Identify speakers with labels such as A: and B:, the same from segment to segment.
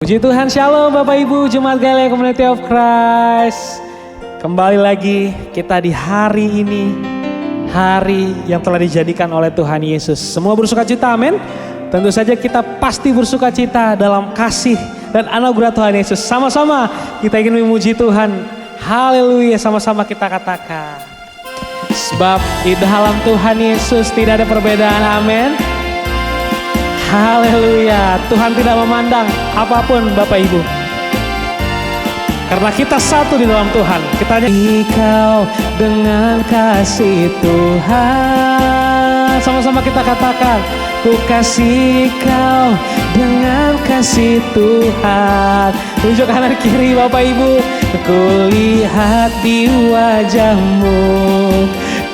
A: Puji Tuhan, Shalom Bapak Ibu Jemaat Galia Community of Christ. Kembali lagi kita di hari ini, hari yang telah dijadikan oleh Tuhan Yesus. Semua bersuka cita, amin. Tentu saja kita pasti bersuka cita dalam kasih dan anugerah Tuhan Yesus. Sama-sama kita ingin memuji Tuhan. Haleluya, sama-sama kita katakan. Sebab di dalam Tuhan Yesus tidak ada perbedaan, amin. Haleluya, Tuhan tidak memandang apapun Bapak Ibu. Karena kita satu di dalam Tuhan. Kita hanya Engkau dengan kasih Tuhan. Sama-sama kita katakan, ku kasih Kau dengan kasih Tuhan. Tunjuk kanan kiri Bapak Ibu. Ku lihat di wajahmu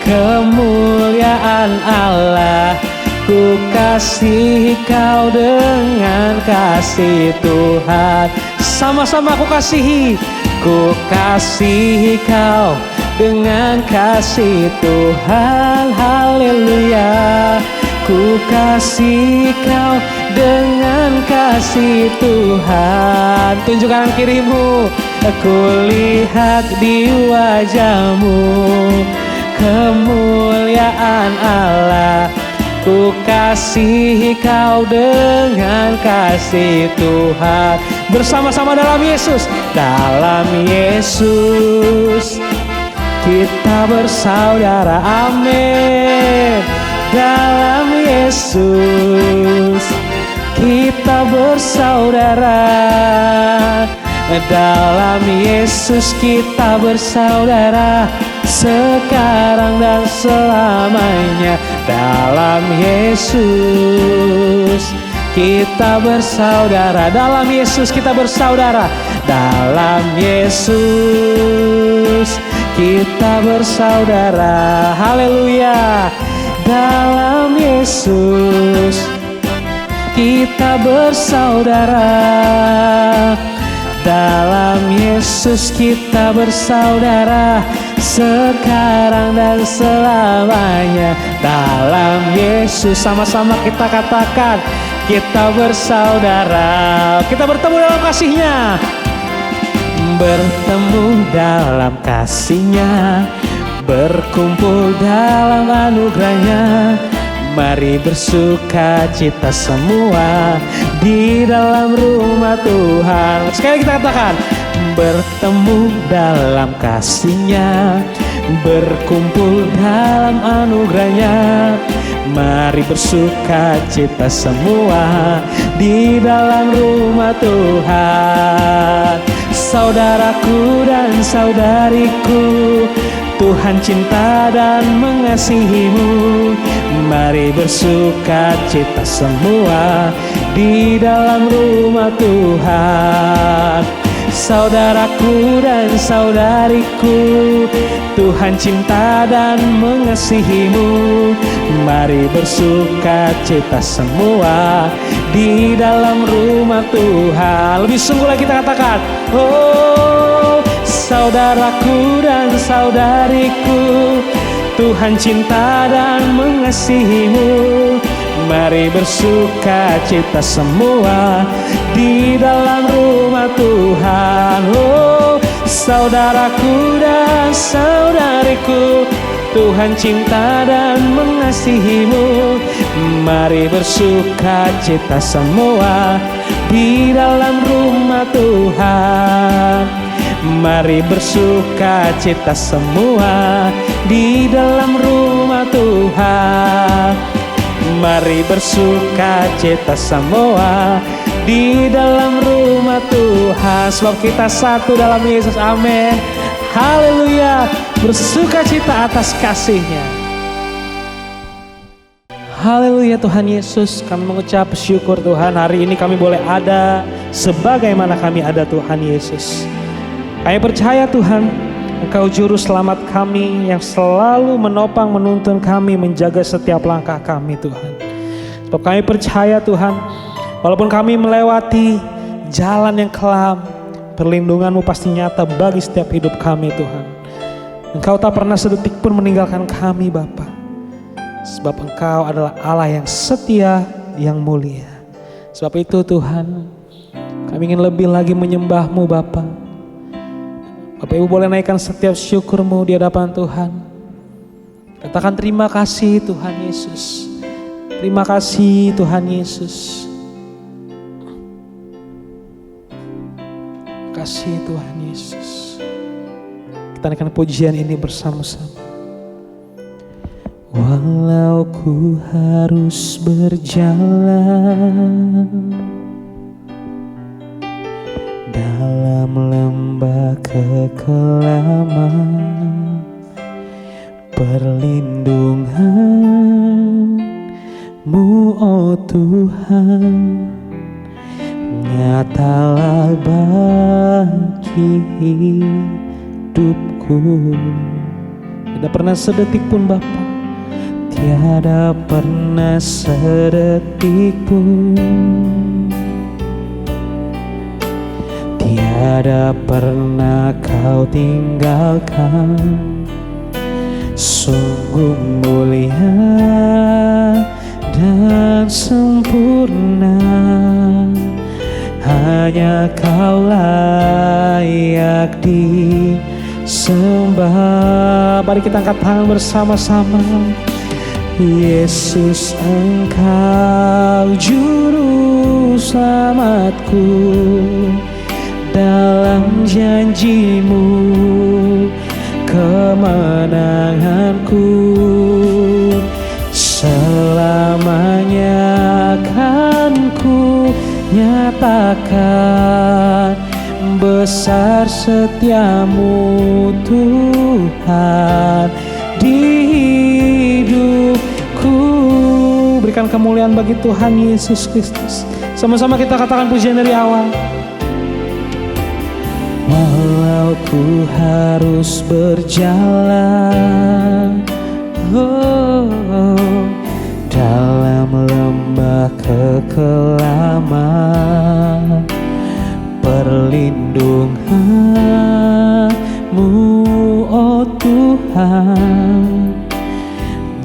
A: kemuliaan Allah. Ku kasih Kau dengan kasih Tuhan. Sama-sama ku kasihi. Ku kasihi Kau dengan kasih Tuhan. Haleluya. Ku kasih Kau dengan kasih Tuhan. Tunjuk kanan kirimu. Ku lihat di wajahmu kemuliaan Allah. Ku kasih Kau dengan kasih Tuhan. Bersama-sama dalam Yesus. Dalam Yesus kita bersaudara, amin. Dalam Yesus kita bersaudara. Dalam Yesus kita bersaudara, sekarang dan selamanya. Dalam Yesus kita bersaudara. Dalam Yesus kita bersaudara. Dalam Yesus kita bersaudara. Haleluya. Dalam Yesus kita bersaudara. Dalam Yesus kita bersaudara, sekarang dan selamanya. Dalam Yesus, sama-sama kita katakan, kita bersaudara. Kita bertemu dalam kasih-Nya. Bertemu dalam kasih-Nya, berkumpul dalam anugerah-Nya. Mari bersuka cita semua di dalam rumah Tuhan. Sekali kita katakan, bertemu dalam kasih-Nya, berkumpul dalam anugerah-Nya. Mari bersuka cita semua di dalam rumah Tuhan. Saudaraku dan saudariku, Tuhan cinta dan mengasihimu. Mari bersuka cita semua di dalam rumah Tuhan. Saudaraku dan saudariku, Tuhan cinta dan mengasihimu. Mari bersuka cita semua di dalam rumah Tuhan. Lebih sungguh lagi kita katakan, oh saudaraku dan saudariku, Tuhan cinta dan mengasihimu. Mari bersuka cita semua di dalam rumah Tuhan. Oh saudaraku dan saudariku, Tuhan cinta dan mengasihimu. Mari bersuka cita semua di dalam rumah Tuhan. Mari bersuka cita semua di dalam rumah Tuhan. Mari bersuka cita semua di dalam rumah Tuhan. Sebab kita satu dalam Yesus, amin. Haleluya. Bersuka cita atas kasih-Nya. Haleluya Tuhan Yesus. Kami mengucap syukur Tuhan, hari ini kami boleh ada sebagaimana kami ada Tuhan Yesus. Kami percaya Tuhan, Engkau juru selamat kami yang selalu menopang menuntun kami, menjaga setiap langkah kami Tuhan. Sebab kami percaya Tuhan, walaupun kami melewati jalan yang kelam, perlindungan-Mu pasti nyata bagi setiap hidup kami Tuhan. Engkau tak pernah sedetik pun meninggalkan kami Bapa. Sebab Engkau adalah Allah yang setia, yang mulia. Sebab itu Tuhan, Kami ingin lebih lagi menyembah-Mu Bapa. Bapak Ibu boleh naikkan setiap syukur-Mu di hadapan Tuhan. Katakan terima kasih Tuhan Yesus. Terima kasih Tuhan Yesus. Terima kasih Tuhan Yesus. Kita naikkan pujian ini bersama-sama. Walau ku harus berjalan dalam lembah kekelaman, perlindungan-Mu oh Tuhan nyatalah bagi hidupku. Tidak pernah sedetik pun Bapa, tiada pernah sedetik pun, tiada pernah Kau tinggalkan. Sungguh mulia dan sempurna, hanya Kau layak disembah. Mari kita angkat tangan bersama-sama. Yesus, Engkau juru selamatku, dalam janji-Mu kemenanganku. Selamanya akan ku nyatakan besar setia-Mu Tuhan di hidupku. Berikan kemuliaan bagi Tuhan Yesus Kristus. Sama-sama kita katakan pujian dari awal. Walau ku harus berjalan dalam lembah kekelaman, perlindungan-Mu oh Tuhan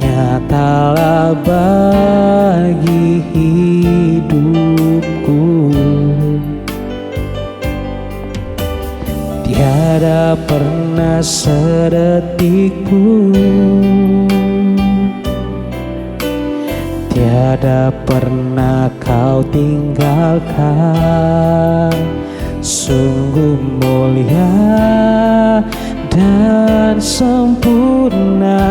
A: nyatalah bagi hidupku. Tiada pernah sedetik pun, tiada pernah Kau tinggalkan. Sungguh mulia dan sempurna,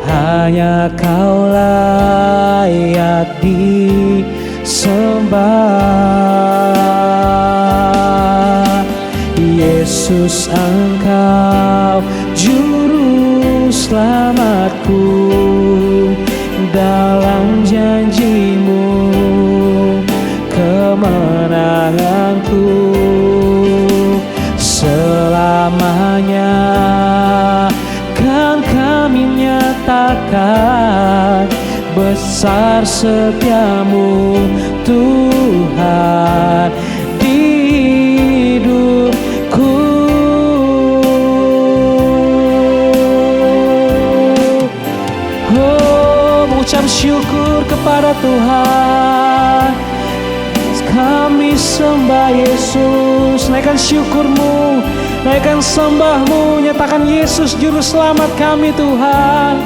A: hanya Kau layak disembah. Yesus, Engkau juru selamatku, dalam janji-Mu kemenanganku. Selamanya kan kami nyatakan besar setia-Mu Tuhan di hidupku. Oh, mengucap syukur kepada Tuhan. Kami sembah Yesus. Naikkan syukur-Mu, naikkan sembah-Mu, nyatakan Yesus juru selamat kami Tuhan.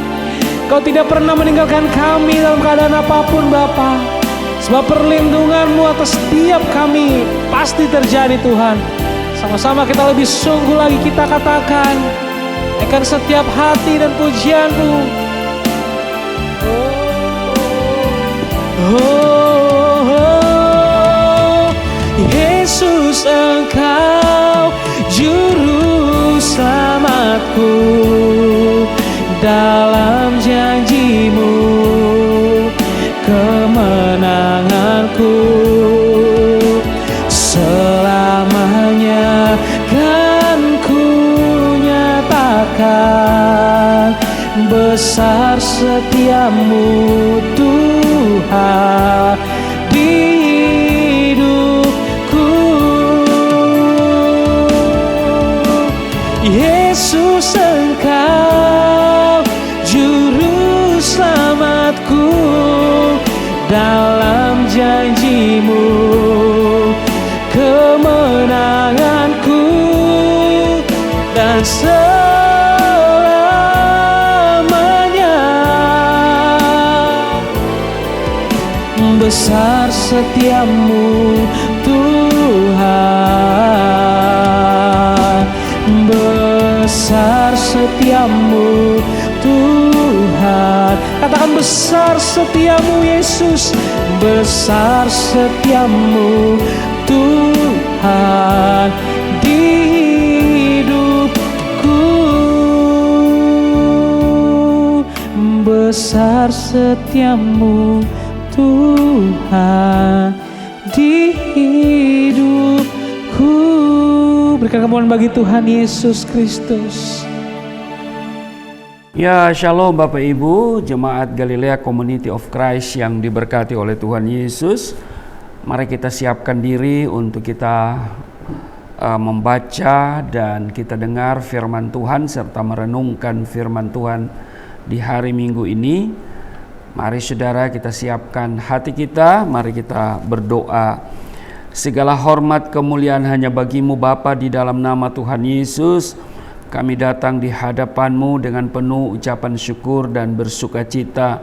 A: Kau tidak pernah meninggalkan kami dalam keadaan apapun Bapa. Sebab perlindungan-Mu atas setiap kami pasti terjadi Tuhan. Sama-sama kita lebih sungguh lagi kita katakan, naikkan setiap hati dan pujian-Mu. Yesus, Engkau juru selamatku, dalam janji-Mu kemenanganku. Selamanya kan ku nyatakan besar setia-Mu Tuhan di hidupku. Yesus, Engkau juru selamatku, dalam janji-Mu selamanya. Besar setiamu Tuhan, besar setiamu Tuhan. Katakan besar setiamu Yesus, besar setiamu Tuhan di hidupku. Besar setiamu Tuhan di hidupku. Berikan kemuliaan bagi Tuhan Yesus Kristus.
B: Ya, shalom Bapak Ibu, Jemaat Galilea Community of Christ yang diberkati oleh Tuhan Yesus. Mari kita siapkan diri untuk kita membaca dan kita dengar firman Tuhan serta merenungkan firman Tuhan di hari Minggu ini. Mari saudara kita siapkan hati kita, mari kita berdoa. Segala hormat kemuliaan hanya bagi-Mu Bapa, di dalam nama Tuhan Yesus. Kami datang di hadapan-Mu dengan penuh ucapan syukur dan bersukacita.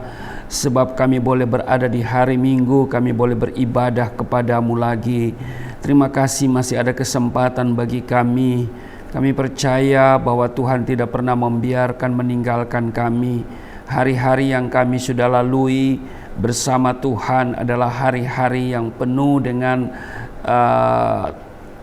B: Sebab kami boleh berada di hari Minggu, kami boleh beribadah kepada-Mu lagi. Terima kasih masih ada kesempatan bagi kami. Kami percaya bahwa Tuhan tidak pernah membiarkan meninggalkan kami. Hari-hari yang kami sudah lalui bersama Tuhan adalah hari-hari yang penuh dengan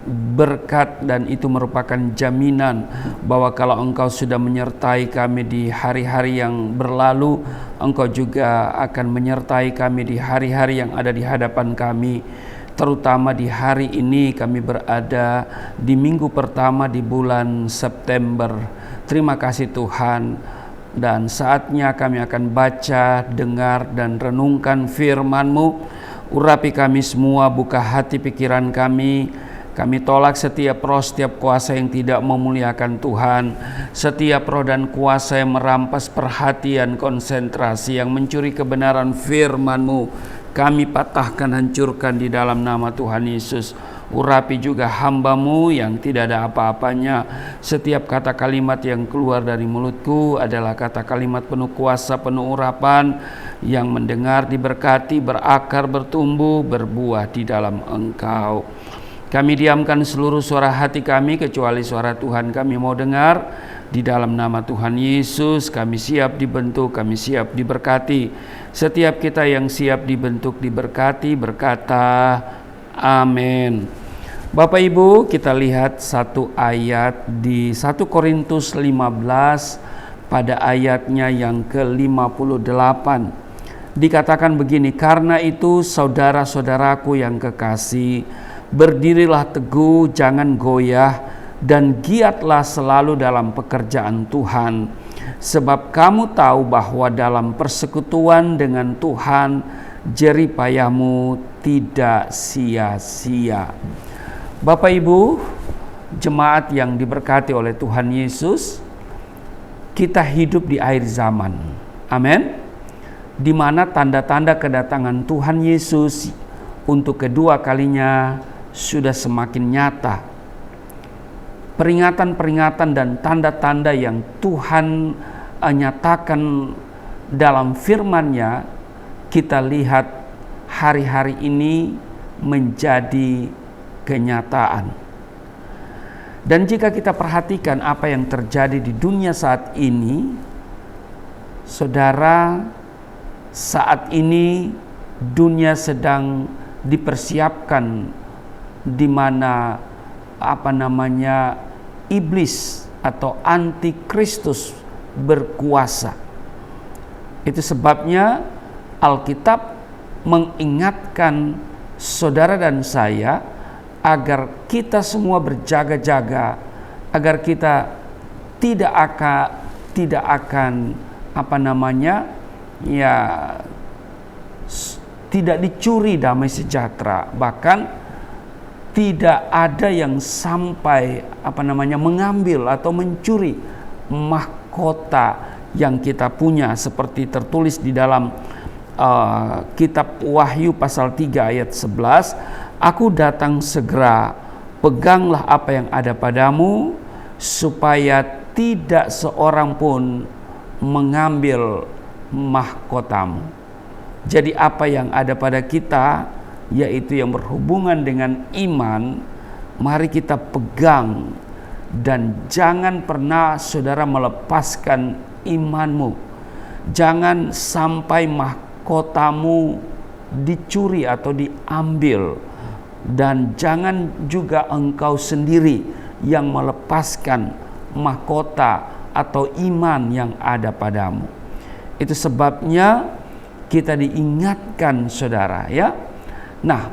B: berkat, dan itu merupakan jaminan bahwa kalau Engkau sudah menyertai kami di hari-hari yang berlalu, Engkau juga akan menyertai kami di hari-hari yang ada di hadapan kami. Terutama di hari ini kami berada di minggu pertama di bulan September. Terima kasih Tuhan. Dan saatnya kami akan baca, dengar, dan renungkan firman-Mu. Urapi kami semua, buka hati pikiran kami. Kami tolak setiap roh, setiap kuasa yang tidak memuliakan Tuhan. Setiap roh dan kuasa yang merampas perhatian, konsentrasi, yang mencuri kebenaran firman-Mu, kami patahkan, hancurkan di dalam nama Tuhan Yesus. Urapi juga hamba-Mu yang tidak ada apa-apanya. Setiap kata kalimat yang keluar dari mulutku adalah kata kalimat penuh kuasa, penuh urapan, yang mendengar diberkati, berakar, bertumbuh, berbuah di dalam Engkau. Kami diamkan seluruh suara hati kami kecuali suara Tuhan kami mau dengar. Di dalam nama Tuhan Yesus kami siap dibentuk, kami siap diberkati. Setiap kita yang siap dibentuk, diberkati, berkata amin. Bapak Ibu, kita lihat satu ayat di 1 Korintus 15 pada ayatnya yang ke-58. Dikatakan begini, karena itu saudara-saudaraku yang kekasih, berdirilah teguh, jangan goyah, dan giatlah selalu dalam pekerjaan Tuhan. Sebab kamu tahu bahwa dalam persekutuan dengan Tuhan, jerih payahmu tidak sia-sia. Bapak Ibu, jemaat yang diberkati oleh Tuhan Yesus, kita hidup di akhir zaman. Amin. Di mana tanda-tanda kedatangan Tuhan Yesus untuk kedua kalinya sudah semakin nyata. Peringatan-peringatan dan tanda-tanda yang Tuhan nyatakan dalam firman-Nya, kita lihat hari-hari ini menjadi kenyataan. Dan jika kita perhatikan apa yang terjadi di dunia saat ini, saudara, saat ini dunia sedang dipersiapkan di mana iblis atau antikristus berkuasa. Itu sebabnya Alkitab mengingatkan saudara dan saya agar kita semua berjaga-jaga, agar kita tidak akan tidak dicuri damai sejahtera, bahkan tidak ada yang sampai mengambil atau mencuri mahkota yang kita punya, seperti tertulis di dalam kitab Wahyu pasal 3 ayat 11, aku datang segera, peganglah apa yang ada padamu supaya tidak seorang pun mengambil mahkotamu. Jadi apa yang ada pada kita, yaitu yang berhubungan dengan iman, mari kita pegang. Dan jangan pernah saudara melepaskan imanmu. Jangan sampai mahkotamu dicuri atau diambil. Dan jangan juga engkau sendiri yang melepaskan mahkota atau iman yang ada padamu. Itu sebabnya kita diingatkan saudara, ya. Nah,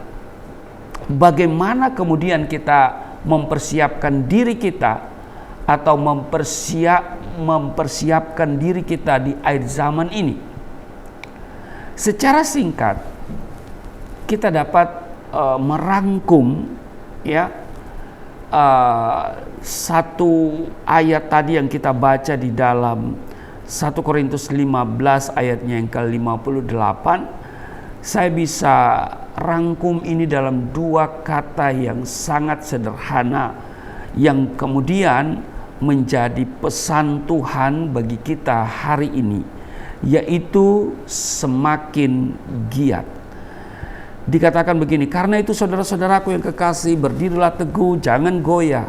B: bagaimana kemudian kita mempersiapkan diri kita atau mempersiapkan diri kita di akhir zaman ini? Secara singkat kita dapat merangkum, ya, satu ayat tadi yang kita baca di dalam 1 Korintus 15 ayatnya yang ke-58. Saya bisa rangkum ini dalam dua kata yang sangat sederhana, yang kemudian menjadi pesan Tuhan bagi kita hari ini, yaitu semakin giat. Dikatakan begini, karena itu saudara-saudaraku yang kekasih, berdirilah teguh, jangan goyah,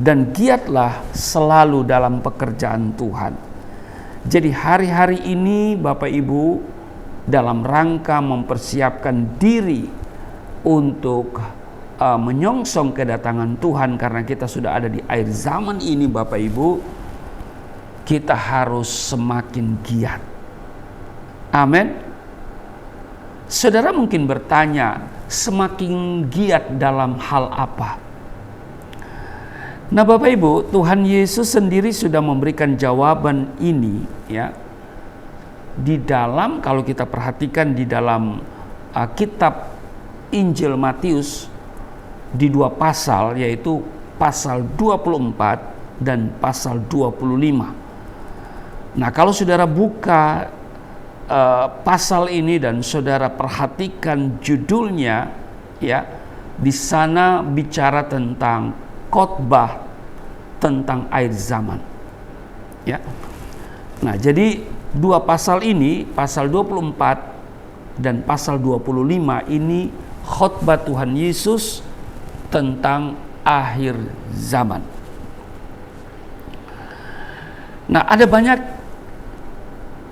B: dan giatlah selalu dalam pekerjaan Tuhan. Jadi hari-hari ini Bapak Ibu, dalam rangka mempersiapkan diri untuk menyongsong kedatangan Tuhan, karena kita sudah ada di akhir zaman ini Bapak Ibu, kita harus semakin giat. Amin. Saudara mungkin bertanya, semakin giat dalam hal apa? Nah Bapak Ibu, Tuhan Yesus sendiri sudah memberikan jawaban ini, ya. Di dalam, kalau kita perhatikan di dalam kitab Injil Matius, di dua pasal, yaitu pasal 24 dan pasal 25. Nah kalau saudara buka pasal ini dan saudara perhatikan judulnya, ya, di sana bicara tentang khotbah tentang akhir zaman, ya. Nah jadi dua pasal ini, pasal 24 dan pasal 25 ini khotbah Tuhan Yesus tentang akhir zaman. Nah ada banyak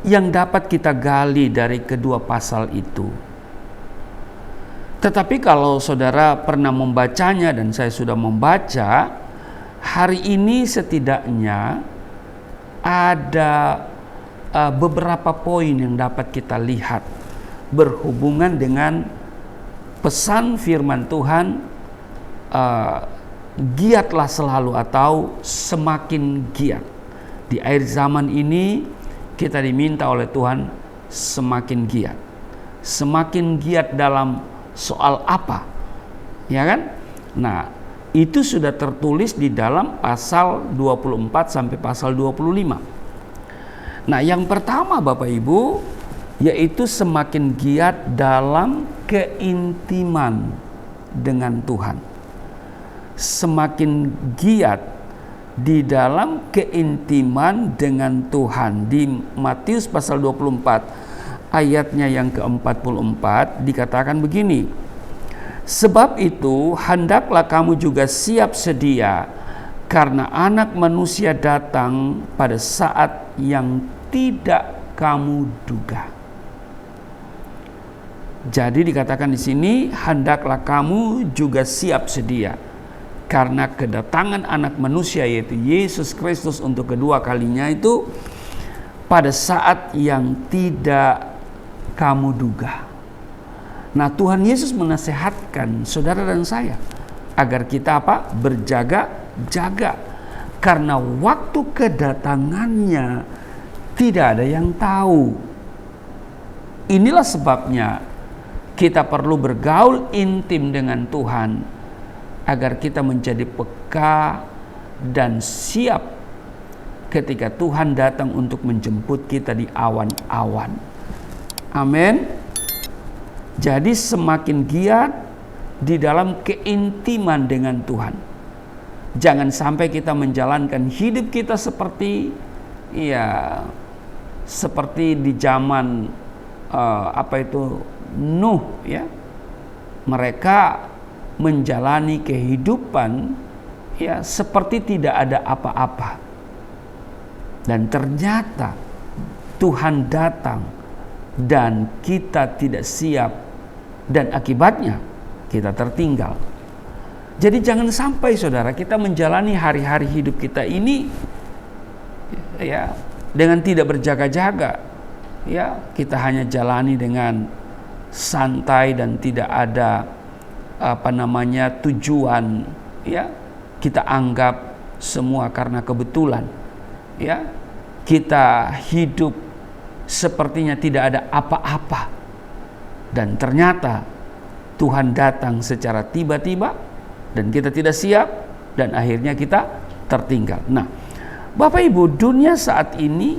B: yang dapat kita gali dari kedua pasal itu. Tetapi kalau saudara pernah membacanya, dan saya sudah membaca, hari ini setidaknya ada beberapa poin yang dapat kita lihat berhubungan dengan pesan firman Tuhan, giatlah selalu atau semakin giat. Di akhir zaman ini kita diminta oleh Tuhan semakin giat. Semakin giat dalam soal apa? Ya kan? Nah, itu sudah tertulis di dalam pasal 24 sampai pasal 25. Nah, yang pertama Bapak Ibu, yaitu semakin giat dalam keintiman dengan Tuhan. Semakin giat di dalam keintiman dengan Tuhan. Di Matius pasal 24 ayatnya yang ke-44 dikatakan begini, sebab itu hendaklah kamu juga siap sedia, karena anak manusia datang pada saat yang tidak kamu duga. Jadi dikatakan di sini, hendaklah kamu juga siap sedia, karena kedatangan anak manusia yaitu Yesus Kristus untuk kedua kalinya itu pada saat yang tidak kamu duga. Nah Tuhan Yesus menasehatkan saudara dan saya agar kita apa? Berjaga-jaga. Karena waktu kedatangannya tidak ada yang tahu. Inilah sebabnya kita perlu bergaul intim dengan Tuhan, agar kita menjadi peka dan siap ketika Tuhan datang untuk menjemput kita di awan-awan. Amin. Jadi semakin giat di dalam keintiman dengan Tuhan. Jangan sampai kita menjalankan hidup kita seperti seperti di zaman Nuh ya. Mereka menjalani kehidupan seperti tidak ada apa-apa. Dan ternyata Tuhan datang dan kita tidak siap, dan akibatnya kita tertinggal. Jadi jangan sampai saudara kita menjalani hari-hari hidup kita ini dengan tidak berjaga-jaga. Kita hanya jalani dengan santai dan tidak ada tujuan. Kita anggap semua karena kebetulan. Kita hidup sepertinya tidak ada apa-apa, dan ternyata Tuhan datang secara tiba-tiba dan kita tidak siap, dan akhirnya kita tertinggal. Nah, Bapak Ibu, dunia saat ini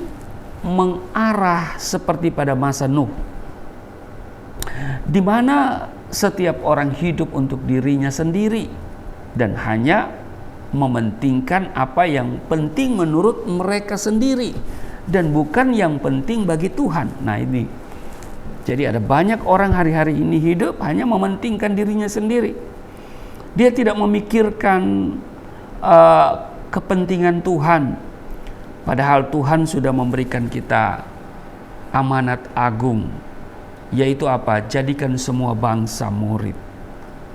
B: mengarah seperti pada masa Nuh, di mana setiap orang hidup untuk dirinya sendiri dan hanya mementingkan apa yang penting menurut mereka sendiri dan bukan yang penting bagi Tuhan. Nah ini, jadi ada banyak orang hari-hari ini hidup hanya mementingkan dirinya sendiri. Dia tidak memikirkan kepentingan Tuhan, padahal Tuhan sudah memberikan kita amanat agung, yaitu apa? Jadikan semua bangsa murid.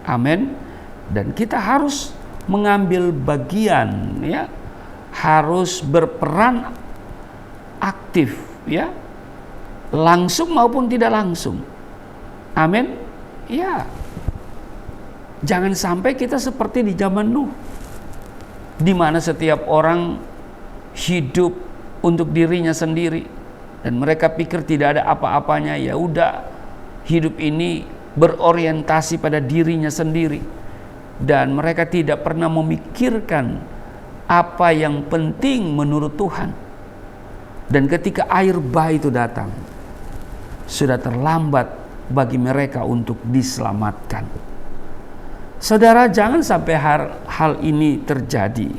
B: Amin. Dan kita harus mengambil bagian, harus berperan aktif, langsung maupun tidak langsung. Amin. Jangan sampai kita seperti di zaman Nuh, di mana setiap orang hidup untuk dirinya sendiri dan mereka pikir tidak ada apa-apanya. Ya udah, hidup ini berorientasi pada dirinya sendiri. Dan mereka tidak pernah memikirkan apa yang penting menurut Tuhan. Dan ketika air bah itu datang, sudah terlambat bagi mereka untuk diselamatkan. Saudara, jangan sampai hal ini terjadi,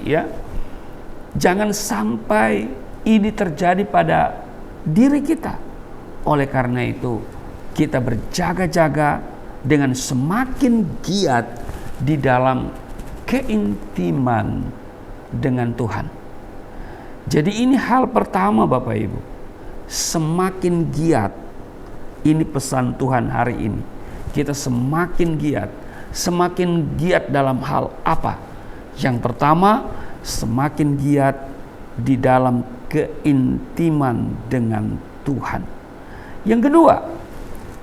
B: Jangan sampai ini terjadi pada diri kita. Oleh karena itu, kita berjaga-jaga dengan semakin giat di dalam keintiman dengan Tuhan. Jadi ini hal pertama Bapak Ibu, semakin giat. Ini pesan Tuhan hari ini. Kita semakin giat dalam hal apa? Yang pertama, semakin giat di dalam keintiman dengan Tuhan. Yang kedua,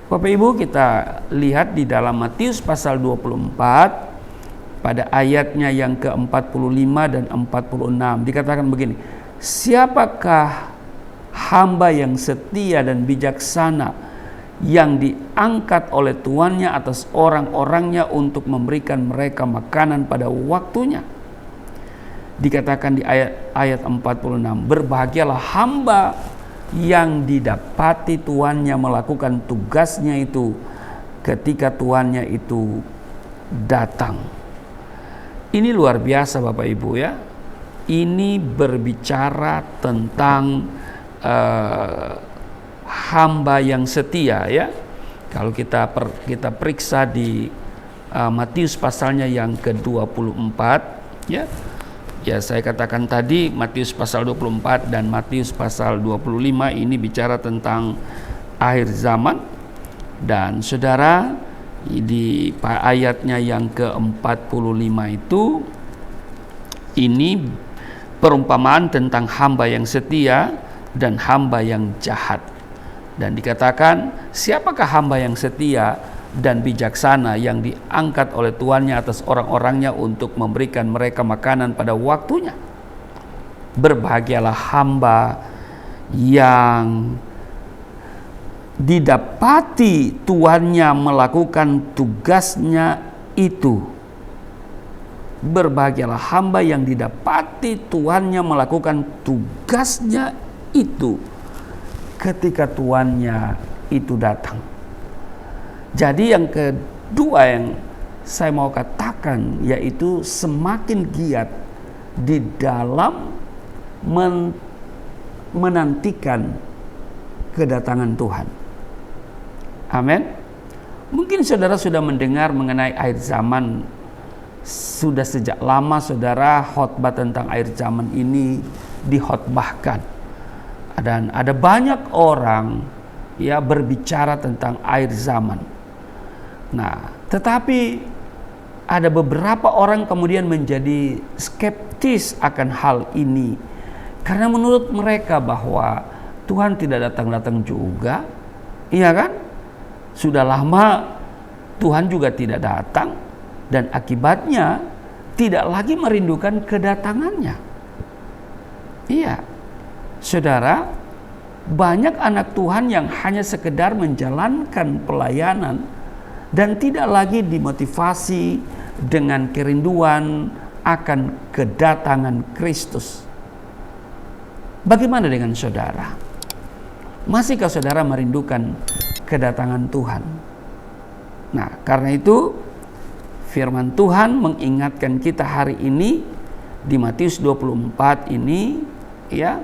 B: Bapak Ibu, kita lihat di dalam Matius pasal 24 pada ayatnya yang ke-45 dan 46 dikatakan begini, siapakah hamba yang setia dan bijaksana yang diangkat oleh tuannya atas orang-orangnya untuk memberikan mereka makanan pada waktunya? Dikatakan di ayat 46, berbahagialah hamba yang didapati tuannya melakukan tugasnya itu ketika tuannya itu datang. Ini luar biasa Bapak Ibu Ini berbicara tentang hamba yang setia Kalau kita periksa di Matius pasalnya yang ke-24 saya katakan tadi Matius pasal 24 dan Matius pasal 25 ini bicara tentang akhir zaman. Dan saudara, di ayatnya yang ke-45 itu, ini perumpamaan tentang hamba yang setia dan hamba yang jahat. Dan dikatakan, siapakah hamba yang setia dan bijaksana yang diangkat oleh tuannya atas orang-orangnya untuk memberikan mereka makanan pada waktunya? Berbahagialah hamba yang didapati tuannya melakukan tugasnya itu. Berbahagialah hamba yang didapati tuannya melakukan tugasnya itu ketika tuannya itu datang. Jadi yang kedua yang saya mau katakan yaitu semakin giat di dalam menantikan kedatangan Tuhan. Amin. Mungkin saudara sudah mendengar mengenai akhir zaman. Sudah sejak lama saudara khotbah tentang akhir zaman ini dikhotbahkan. Dan ada banyak orang ya berbicara tentang akhir zaman. Nah, tetapi ada beberapa orang kemudian menjadi skeptis akan hal ini. Karena menurut mereka bahwa Tuhan tidak datang-datang juga. Iya kan? Sudah lama Tuhan juga tidak datang. Dan akibatnya tidak lagi merindukan kedatangannya. Iya. Saudara, banyak anak Tuhan yang hanya sekedar menjalankan pelayanan dan tidak lagi dimotivasi dengan kerinduan akan kedatangan Kristus. Bagaimana dengan saudara? Masihkah saudara merindukan kedatangan Tuhan? Nah, karena itu firman Tuhan mengingatkan kita hari ini di Matius 24 ini ya,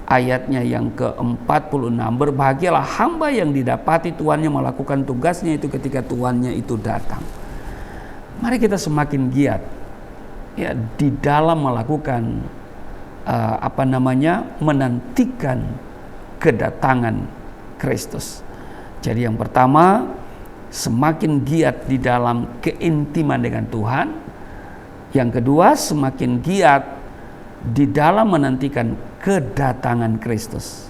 B: ayatnya yang ke-46, berbahagialah hamba yang didapati tuannya melakukan tugasnya itu ketika tuannya itu datang. Mari kita semakin giat ya di dalam melakukan menantikan kedatangan Kristus. Jadi yang pertama, semakin giat di dalam keintiman dengan Tuhan. Yang kedua, semakin giat di dalam menantikan kedatangan Kristus.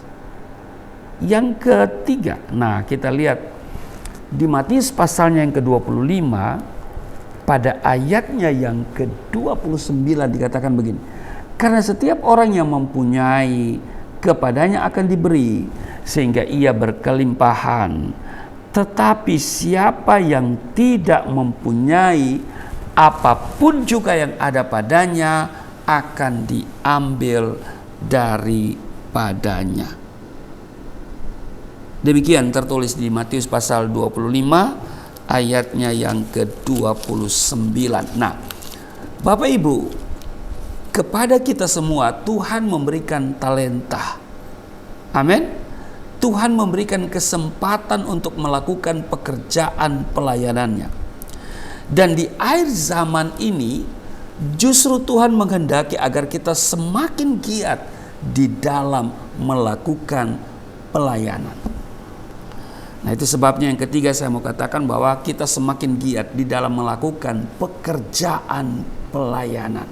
B: Yang ketiga, nah kita lihat di Matius pasalnya yang ke-25 pada ayatnya yang ke-29 dikatakan begini. Karena setiap orang yang mempunyai kepadanya akan diberi sehingga ia berkelimpahan. Tetapi siapa yang tidak mempunyai, apapun juga yang ada padanya akan diambil daripadanya. Demikian tertulis di Matius pasal 25 ayatnya yang ke-29. Nah, Bapak Ibu, kepada kita semua Tuhan memberikan talenta. Amin. Tuhan memberikan kesempatan untuk melakukan pekerjaan pelayanannya. Dan di akhir zaman ini justru Tuhan menghendaki agar kita semakin giat di dalam melakukan pelayanan. Nah, itu sebabnya yang ketiga saya mau katakan bahwa kita semakin giat di dalam melakukan pekerjaan pelayanan.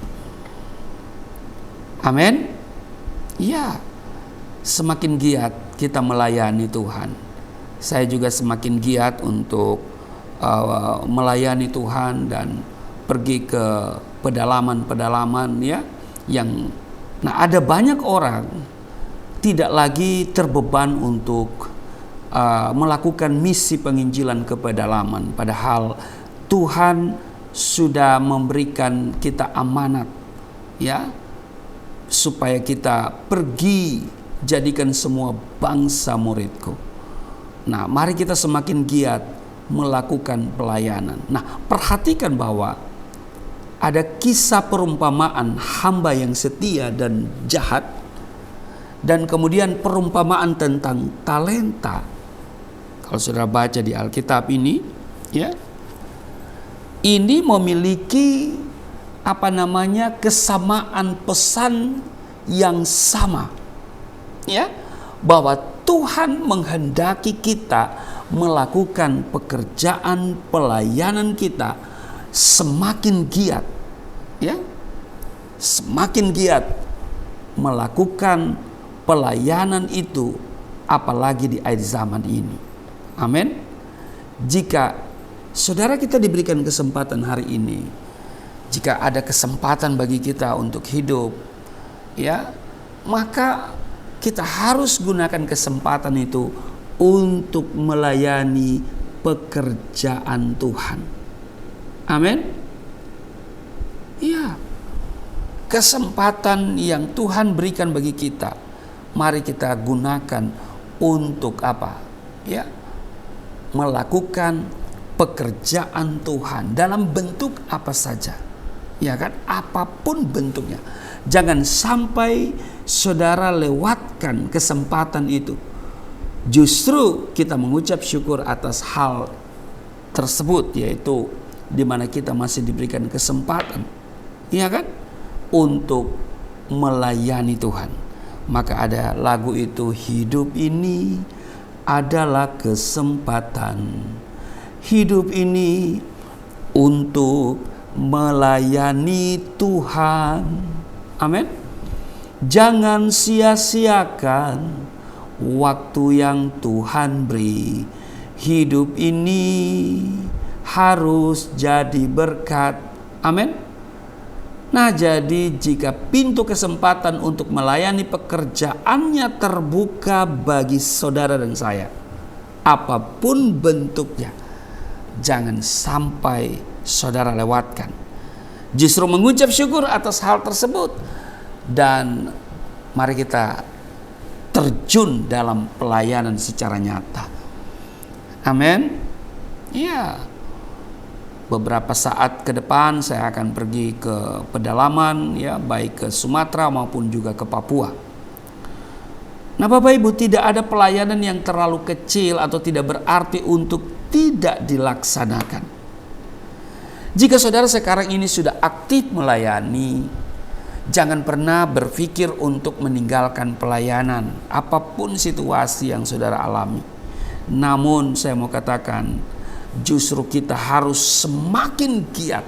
B: Amin. Iya. Semakin giat kita melayani Tuhan. Saya juga semakin giat untuk melayani Tuhan dan pergi ke pedalaman-pedalaman ya, yang ada banyak orang tidak lagi terbeban untuk melakukan misi penginjilan ke pedalaman, padahal Tuhan sudah memberikan kita amanat ya, supaya kita pergi jadikan semua bangsa muridku. Nah, mari kita semakin giat melakukan pelayanan. Nah, perhatikan bahwa ada kisah perumpamaan hamba yang setia dan jahat, dan kemudian perumpamaan tentang talenta. Kalau saudara baca di Alkitab ini, ya, ini memiliki kesamaan pesan yang sama. Ya, bahwa Tuhan menghendaki kita melakukan pekerjaan pelayanan kita semakin giat, ya, semakin giat melakukan pelayanan itu, apalagi di akhir zaman ini. Amin. Jika saudara kita diberikan kesempatan hari ini, jika ada kesempatan bagi kita untuk hidup, ya, maka kita harus gunakan kesempatan itu untuk melayani pekerjaan Tuhan. Amin. Iya. Kesempatan yang Tuhan berikan bagi kita, mari kita gunakan untuk apa? Ya. Melakukan pekerjaan Tuhan dalam bentuk apa saja. Ya kan, apapun bentuknya. Jangan sampai saudara lewatkan kesempatan itu. Justru kita mengucap syukur atas hal tersebut, yaitu di mana kita masih diberikan kesempatan, ya kan, untuk melayani Tuhan. Maka ada lagu itu, hidup ini adalah kesempatan. Hidup ini untuk melayani Tuhan. Amin. Jangan sia-siakan waktu yang Tuhan beri. Hidup ini harus jadi berkat. Amin. Nah, jadi jika pintu kesempatan untuk melayani pekerjaannya terbuka bagi saudara dan saya, apapun bentuknya, jangan sampai saudara lewatkan. Justru mengucap syukur atas hal tersebut, dan mari kita terjun dalam pelayanan secara nyata. Amin. Ya, beberapa saat ke depan saya akan pergi ke pedalaman, ya, baik ke Sumatera maupun juga ke Papua. Nah, Bapak Ibu, tidak ada pelayanan yang terlalu kecil atau tidak berarti untuk tidak dilaksanakan. Jika saudara sekarang ini sudah aktif melayani, jangan pernah berpikir untuk meninggalkan pelayanan, apapun situasi yang saudara alami. Namun saya mau katakan, justru kita harus semakin giat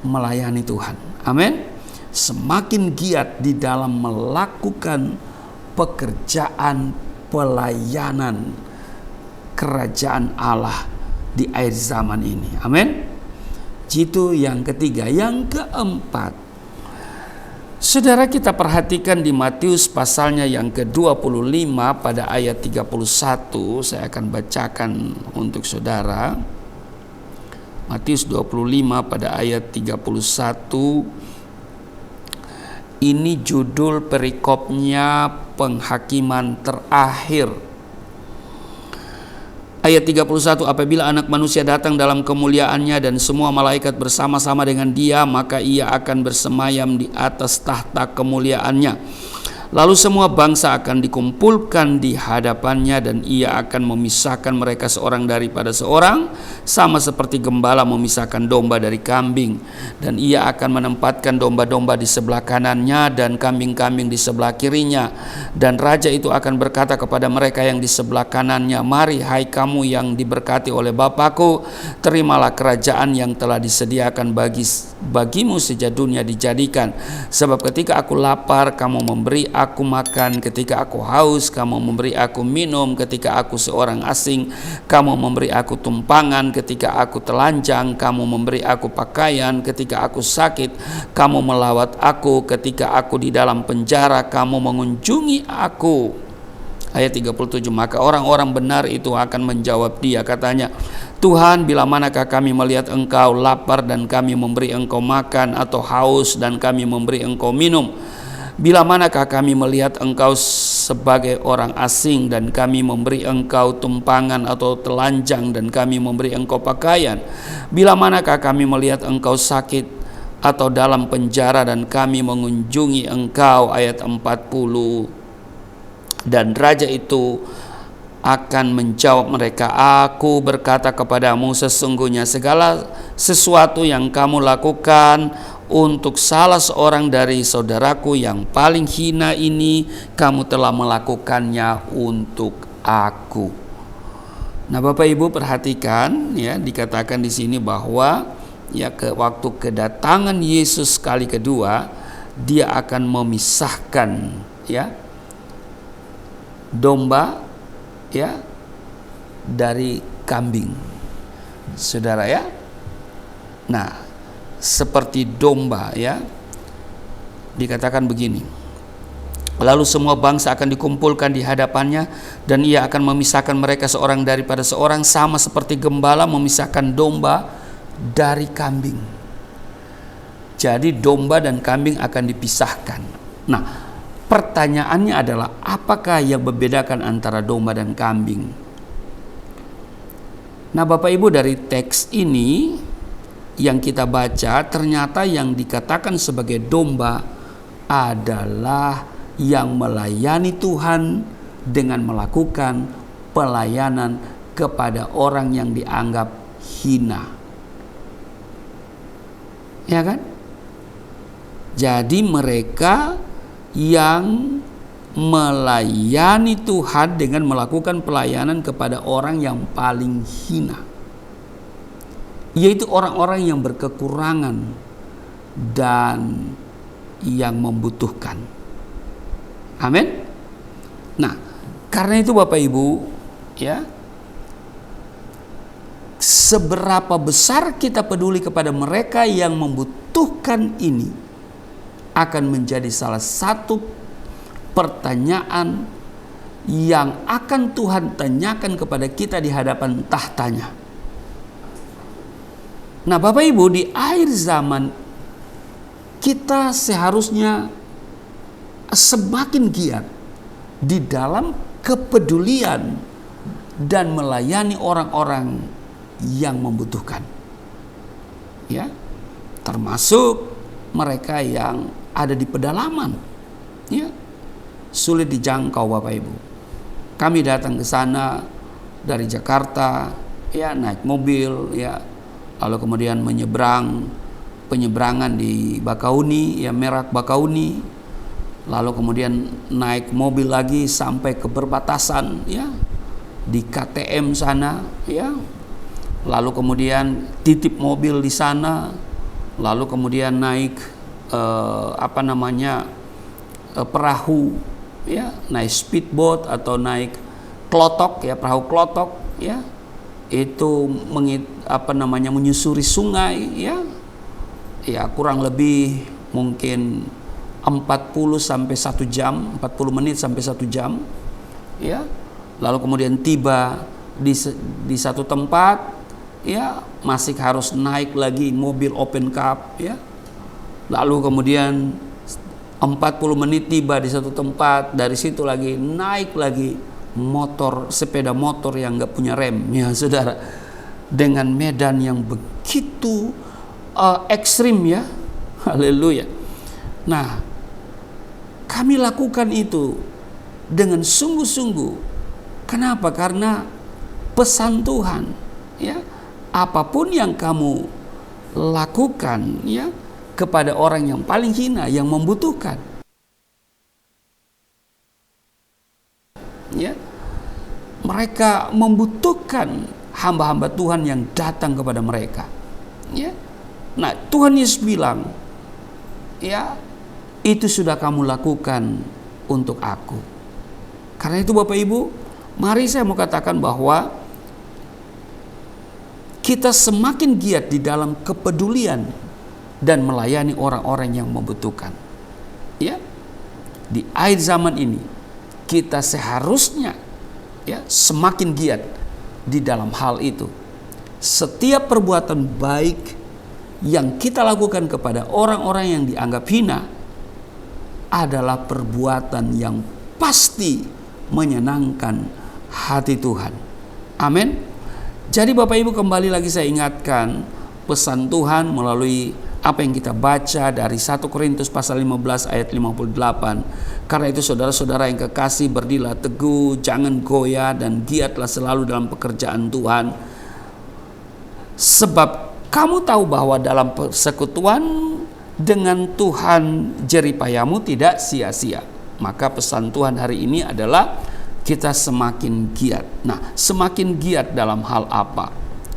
B: melayani Tuhan. Amin. Semakin giat di dalam melakukan pekerjaan pelayanan kerajaan Allah di akhir zaman ini. Amin. Itu yang ketiga. Yang keempat, saudara, kita perhatikan di Matius pasalnya yang ke-25 pada ayat 31. Saya akan bacakan untuk saudara. Matius 25 pada ayat 31. Ini judul perikopnya penghakiman terakhir. Ayat 31, apabila anak manusia datang dalam kemuliaannya dan semua malaikat bersama-sama dengan dia, maka ia akan bersemayam di atas tahta kemuliaannya. Lalu semua bangsa akan dikumpulkan di hadapannya, dan ia akan memisahkan mereka seorang daripada seorang, sama seperti gembala memisahkan domba dari kambing. Dan ia akan menempatkan domba-domba di sebelah kanannya dan kambing-kambing di sebelah kirinya. Dan raja itu akan berkata kepada mereka yang di sebelah kanannya, mari hai kamu yang diberkati oleh Bapakku, terimalah kerajaan yang telah disediakan bagimu sejak dunia dijadikan. Sebab ketika aku lapar, kamu memberi aku makan, ketika aku haus, kamu memberi aku minum, ketika aku seorang asing, kamu memberi aku tumpangan, ketika aku telanjang, kamu memberi aku pakaian, ketika aku sakit, kamu melawat aku, ketika aku di dalam penjara, kamu mengunjungi aku. Ayat 37, maka orang-orang benar itu akan menjawab dia, katanya, Tuhan, bila manakah kami melihat engkau lapar dan kami memberi engkau makan, atau haus dan kami memberi engkau minum? Bila manakah kami melihat engkau sebagai orang asing dan kami memberi engkau tumpangan, atau telanjang dan kami memberi engkau pakaian? Bila manakah kami melihat engkau sakit atau dalam penjara dan kami mengunjungi engkau? Ayat 40, dan raja itu akan menjawab mereka, aku berkata kepadamu, sesungguhnya segala sesuatu yang kamu lakukan untuk salah seorang dari saudaraku yang paling hina ini, kamu telah melakukannya untuk aku. Nah, Bapak Ibu perhatikan, ya, dikatakan di sini bahwa ya waktu kedatangan Yesus kali kedua, dia akan memisahkan ya domba ya dari kambing, saudara ya. Nah, seperti domba ya, dikatakan begini, lalu semua bangsa akan dikumpulkan di hadapannya, dan ia akan memisahkan mereka seorang daripada seorang, sama seperti gembala memisahkan domba dari kambing. Jadi domba dan kambing akan dipisahkan. Nah, pertanyaannya adalah, apakah yang membedakan antara domba dan kambing? Nah, Bapak Ibu, dari teks ini yang kita baca, ternyata yang dikatakan sebagai domba adalah yang melayani Tuhan dengan melakukan pelayanan kepada orang yang dianggap hina. Ya kan? Jadi mereka yang melayani Tuhan dengan melakukan pelayanan kepada orang yang paling hina, yaitu orang-orang yang berkekurangan dan yang membutuhkan. Amin. Nah, karena itu Bapak Ibu, ya, seberapa besar kita peduli kepada mereka yang membutuhkan ini akan menjadi salah satu pertanyaan yang akan Tuhan tanyakan kepada kita di hadapan tahtanya. Nah Bapak Ibu, di akhir zaman kita seharusnya semakin giat di dalam kepedulian dan melayani orang-orang yang membutuhkan, ya, termasuk mereka yang ada di pedalaman, ya, sulit dijangkau Bapak Ibu. Kami datang ke sana dari Jakarta, ya, naik mobil, ya, lalu kemudian penyeberangan di Bakauni, ya, Merak Bakauni, lalu kemudian naik mobil lagi sampai ke perbatasan, ya, di KTM sana, ya, lalu kemudian titip mobil di sana, lalu kemudian naik perahu, ya, naik speedboat atau naik klotok, ya, perahu klotok, ya, itu menyusuri sungai, ya, kurang lebih mungkin 40 sampai 1 jam, 40 menit sampai 1 jam, ya, lalu kemudian tiba di satu tempat, ya, masih harus naik lagi mobil open cab, ya, lalu kemudian 40 menit tiba di satu tempat, dari situ lagi naik lagi sepeda motor yang nggak punya rem, ya saudara, dengan medan yang begitu ekstrim, ya, haleluya. Nah, kami lakukan itu dengan sungguh-sungguh. Kenapa? Karena pesan Tuhan, ya, apapun yang kamu lakukan, ya, kepada orang yang paling hina, yang membutuhkan, ya, mereka membutuhkan hamba-hamba Tuhan yang datang kepada mereka, ya. Nah, Tuhan Yesus bilang, ya, itu sudah kamu lakukan untuk aku. Karena itu Bapak Ibu, mari saya mau katakan bahwa kita semakin giat di dalam kepedulian dan melayani orang-orang yang membutuhkan, ya. Di akhir zaman ini kita seharusnya, ya, semakin giat di dalam hal itu. Setiap perbuatan baik yang kita lakukan kepada orang-orang yang dianggap hina adalah perbuatan yang pasti menyenangkan hati Tuhan. Amin. Jadi Bapak Ibu, kembali lagi saya ingatkan pesan Tuhan melalui apa yang kita baca dari 1 Korintus pasal 15 ayat 58. Karena itu saudara-saudara yang kekasih, berdirilah teguh, jangan goyah, dan giatlah selalu dalam pekerjaan Tuhan. Sebab kamu tahu bahwa dalam persekutuan dengan Tuhan jeripayamu tidak sia-sia. Maka pesan Tuhan hari ini adalah kita semakin giat. Nah, semakin giat dalam hal apa?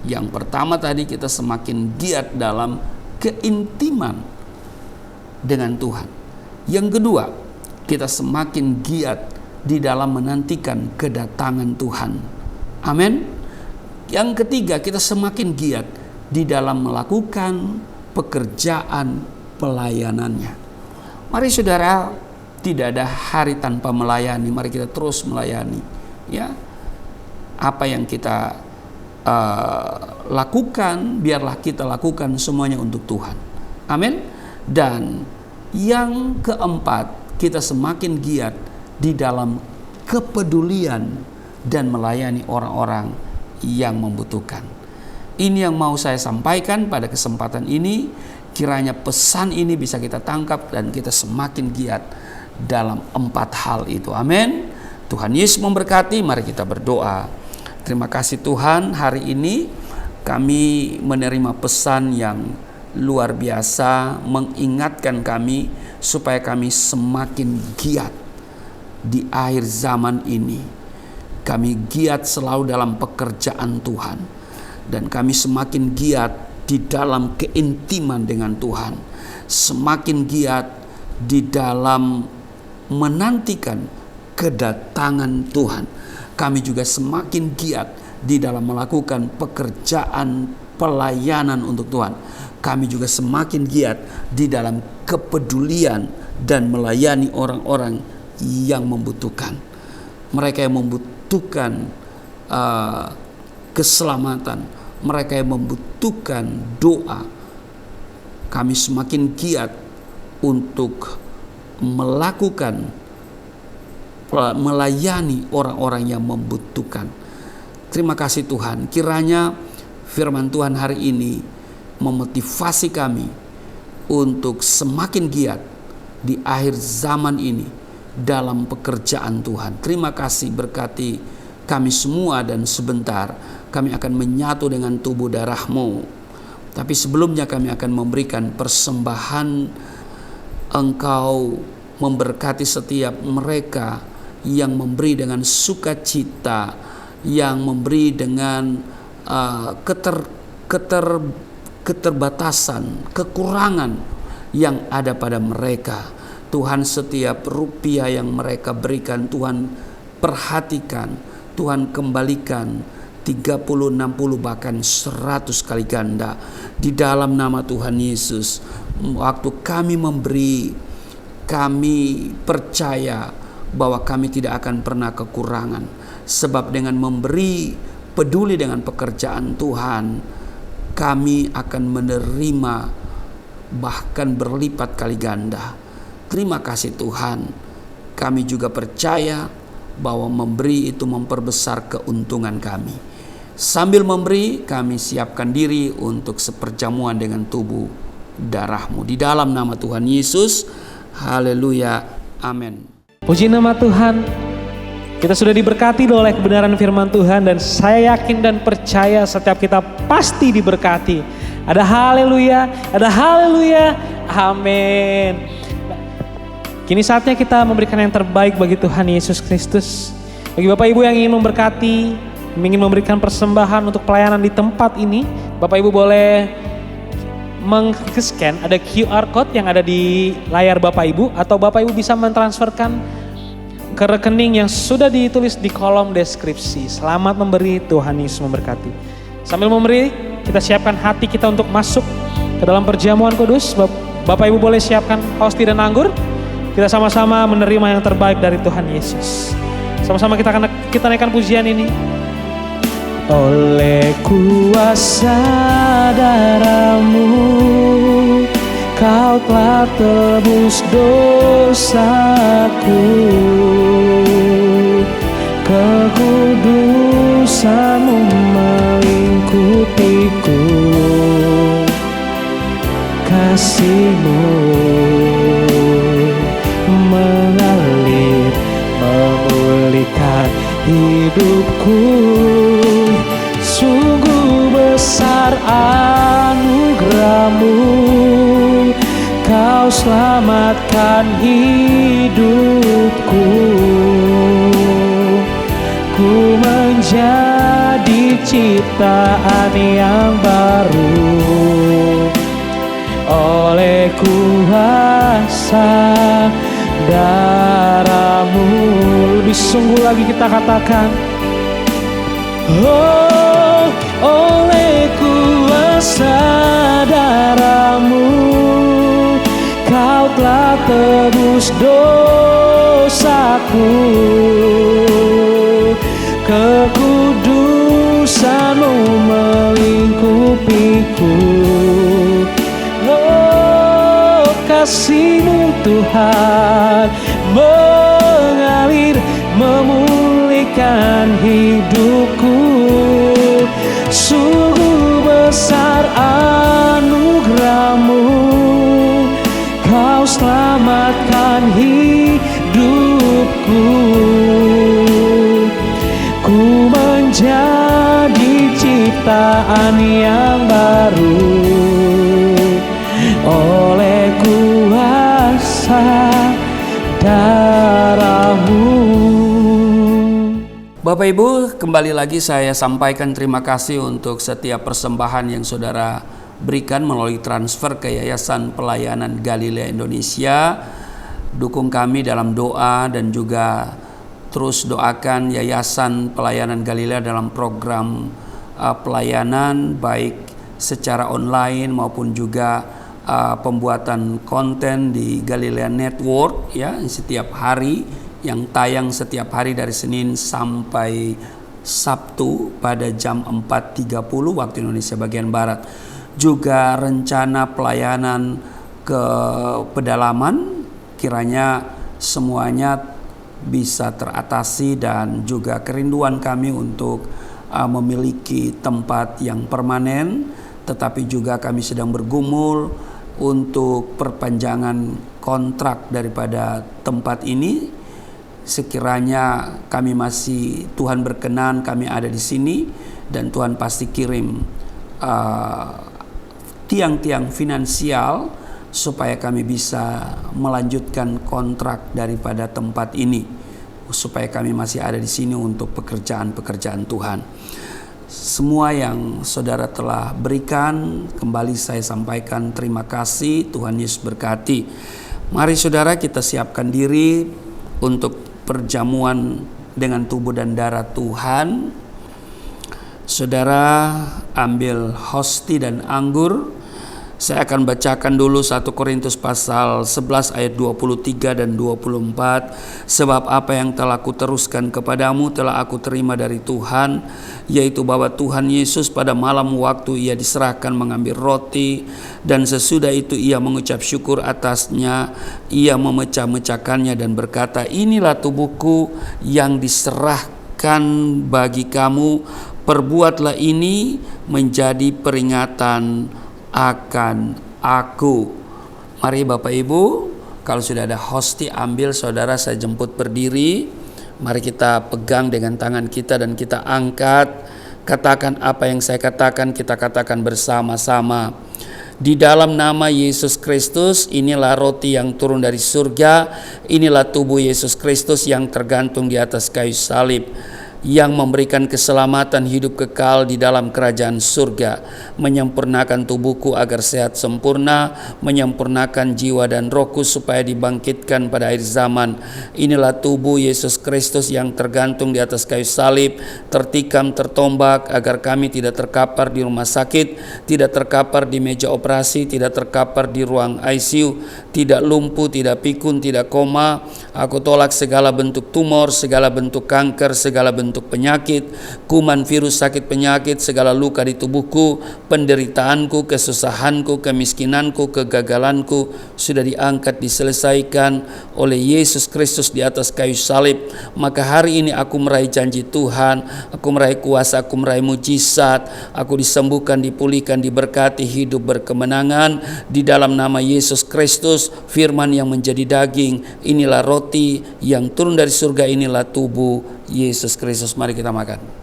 B: Yang pertama tadi, kita semakin giat dalam keintiman dengan Tuhan. Yang kedua, kita semakin giat di dalam menantikan kedatangan Tuhan. Amin. Yang ketiga, kita semakin giat di dalam melakukan pekerjaan pelayanannya. Mari saudara, tidak ada hari tanpa melayani. Mari kita terus melayani, ya. Apa yang kita lakukan, biarlah kita lakukan semuanya untuk Tuhan. Amin. Dan yang keempat, kita semakin giat di dalam kepedulian dan melayani orang-orang yang membutuhkan. Ini yang mau saya sampaikan pada kesempatan ini. Kiranya pesan ini bisa kita tangkap dan kita semakin giat dalam 4 hal itu. Amin. Tuhan Yesus memberkati. Mari kita berdoa. Terima kasih Tuhan, hari ini kami menerima pesan yang luar biasa, mengingatkan kami supaya kami semakin giat di akhir zaman ini. Kami giat selalu dalam pekerjaan Tuhan, dan kami semakin giat di dalam keintiman dengan Tuhan, semakin giat di dalam menantikan kedatangan Tuhan. Kami juga semakin giat di dalam melakukan pekerjaan pelayanan untuk Tuhan. Kami juga semakin giat di dalam kepedulian dan melayani orang-orang yang membutuhkan. Mereka yang membutuhkan keselamatan, mereka yang membutuhkan doa. Kami semakin giat untuk melayani orang-orang yang membutuhkan. Terima kasih Tuhan. Kiranya firman Tuhan hari ini memotivasi kami untuk semakin giat di akhir zaman ini dalam pekerjaan Tuhan. Terima kasih, berkati kami semua, dan sebentar kami akan menyatu dengan tubuh darah-Mu. Tapi sebelumnya kami akan memberikan persembahan. Engkau memberkati setiap mereka yang memberi dengan sukacita, yang memberi dengan keterbatasan, kekurangan yang ada pada mereka. Tuhan, setiap rupiah yang mereka berikan, Tuhan perhatikan, Tuhan kembalikan 30, 60, bahkan 100 kali ganda di dalam nama Tuhan Yesus. Waktu kami memberi, kami percaya bahwa kami tidak akan pernah kekurangan, sebab dengan memberi, peduli dengan pekerjaan Tuhan, kami akan menerima bahkan berlipat kali ganda. Terima kasih Tuhan. Kami juga percaya bahwa memberi itu memperbesar keuntungan kami. Sambil memberi, kami siapkan diri untuk seperjamuan dengan tubuh darah-Mu. Di dalam nama Tuhan Yesus. Haleluya. Amin.
A: Puji nama Tuhan. Kita sudah diberkati oleh kebenaran firman Tuhan, dan saya yakin dan percaya setiap kita pasti diberkati. Ada haleluya, ada haleluya. Amin. Kini saatnya kita memberikan yang terbaik bagi Tuhan Yesus Kristus. Bagi Bapak Ibu yang ingin memberkati, ingin memberikan persembahan untuk pelayanan di tempat ini, Bapak Ibu boleh meng-scan, ada QR code yang ada di layar Bapak Ibu, atau Bapak Ibu bisa mentransferkan ke rekening yang sudah ditulis di kolom deskripsi. Selamat memberi, Tuhan Yesus memberkati. Sambil memberi, kita siapkan hati kita untuk masuk ke dalam perjamuan kudus. Bapak Ibu boleh siapkan hosti dan anggur. Kita sama-sama menerima yang terbaik dari Tuhan Yesus. Sama-sama kita naikkan pujian ini. Oleh kuasa darah-Mu, Kau telah tebus dosaku. Kekudusan-Mu melingkupiku. Kasih-Mu mengalir, memulihkan hidupku. Sungguh besar anugerah-Mu, Kau selamatkan hidupku. Ku menjadi ciptaan yang baru oleh kuasa darah-Mu. Lebih sungguh lagi kita katakan, oh, oleh kuasa darah-Mu, Kau telah tebus dosaku. Kekudusan-Mu melingkupiku. Oh, kasih-Mu Tuhan mengalir, memulihkan hidupku. Sungguh besar anugerah-Mu, Kau selamatkan hidupku. Ku menjadi ciptaan yang baru oleh kuasa darah-Mu.
B: Bapak Ibu, kembali lagi saya sampaikan terima kasih untuk setiap persembahan yang saudara berikan melalui transfer ke Yayasan Pelayanan Galilea Indonesia. Dukung kami dalam doa dan juga terus doakan Yayasan Pelayanan Galilea dalam program pelayanan baik secara online maupun juga pembuatan konten di Galilea Network ya, setiap hari yang tayang setiap hari dari Senin sampai Sabtu pada jam 4.30 waktu Indonesia bagian Barat. Juga rencana pelayanan ke pedalaman kiranya semuanya bisa teratasi, dan juga kerinduan kami untuk memiliki tempat yang permanen, tetapi juga kami sedang bergumul untuk perpanjangan kontrak daripada tempat ini. Sekiranya kami masih, Tuhan berkenan kami ada di sini, dan Tuhan pasti kirim tiang-tiang finansial supaya kami bisa melanjutkan kontrak daripada tempat ini, supaya kami masih ada di sini untuk pekerjaan-pekerjaan Tuhan. Semua yang saudara telah berikan, kembali saya sampaikan terima kasih. Tuhan Yesus berkati. Mari saudara kita siapkan diri untuk perjamuan dengan tubuh dan darah Tuhan. Saudara ambil hosti dan anggur. Saya akan bacakan dulu 1 Korintus pasal 11 ayat 23 dan 24. Sebab apa yang telah kuteruskan kepadamu telah aku terima dari Tuhan, yaitu bahwa Tuhan Yesus pada malam waktu ia diserahkan mengambil roti, dan sesudah itu ia mengucap syukur atasnya, ia memecah-mecahkannya dan berkata, inilah tubuhku yang diserahkan bagi kamu, perbuatlah ini menjadi peringatan akan aku. Mari Bapak Ibu, kalau sudah ada hosti ambil, saudara saya jemput berdiri. Mari kita pegang dengan tangan kita dan kita angkat. Katakan apa yang saya katakan, kita katakan bersama-sama. Di dalam nama Yesus Kristus, inilah roti yang turun dari surga, inilah tubuh Yesus Kristus yang tergantung di atas kayu salib, yang memberikan keselamatan hidup kekal di dalam kerajaan surga, menyempurnakan tubuhku agar sehat sempurna, menyempurnakan jiwa dan rohku supaya dibangkitkan pada akhir zaman. Inilah tubuh Yesus Kristus yang tergantung di atas kayu salib, tertikam, tertombak, agar kami tidak terkapar di rumah sakit, tidak terkapar di meja operasi, tidak terkapar di ruang ICU, tidak lumpuh, tidak pikun, tidak koma. Aku tolak segala bentuk tumor, segala bentuk kanker, segala bentuk penyakit, kuman, virus, sakit penyakit, segala luka di tubuhku, penderitaanku, kesusahanku, kemiskinanku, kegagalanku sudah diangkat, diselesaikan oleh Yesus Kristus di atas kayu salib. Maka hari ini aku meraih janji Tuhan, aku meraih kuasa, aku meraih mujizat, aku disembuhkan, dipulihkan, diberkati, hidup berkemenangan di dalam nama Yesus Kristus. Firman yang menjadi daging, inilah roti yang turun dari surga, inilah tubuh Yesus Kristus. Mari kita makan.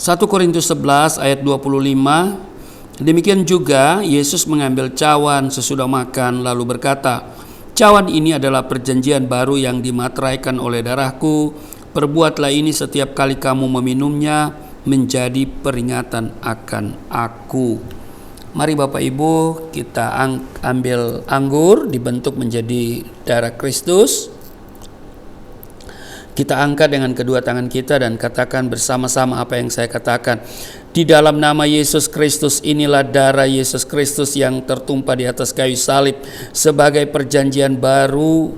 B: Satu Korintus 11 ayat 25. Demikian juga Yesus mengambil cawan sesudah makan lalu berkata, cawan ini adalah perjanjian baru yang dimateraikan oleh darahku. Perbuatlah ini setiap kali kamu meminumnya menjadi peringatan akan aku. Mari Bapak Ibu kita ambil anggur dibentuk menjadi darah Kristus. Kita angkat dengan kedua tangan kita dan katakan bersama-sama apa yang saya katakan. Di dalam nama Yesus Kristus, inilah darah Yesus Kristus yang tertumpah di atas kayu salib sebagai perjanjian baru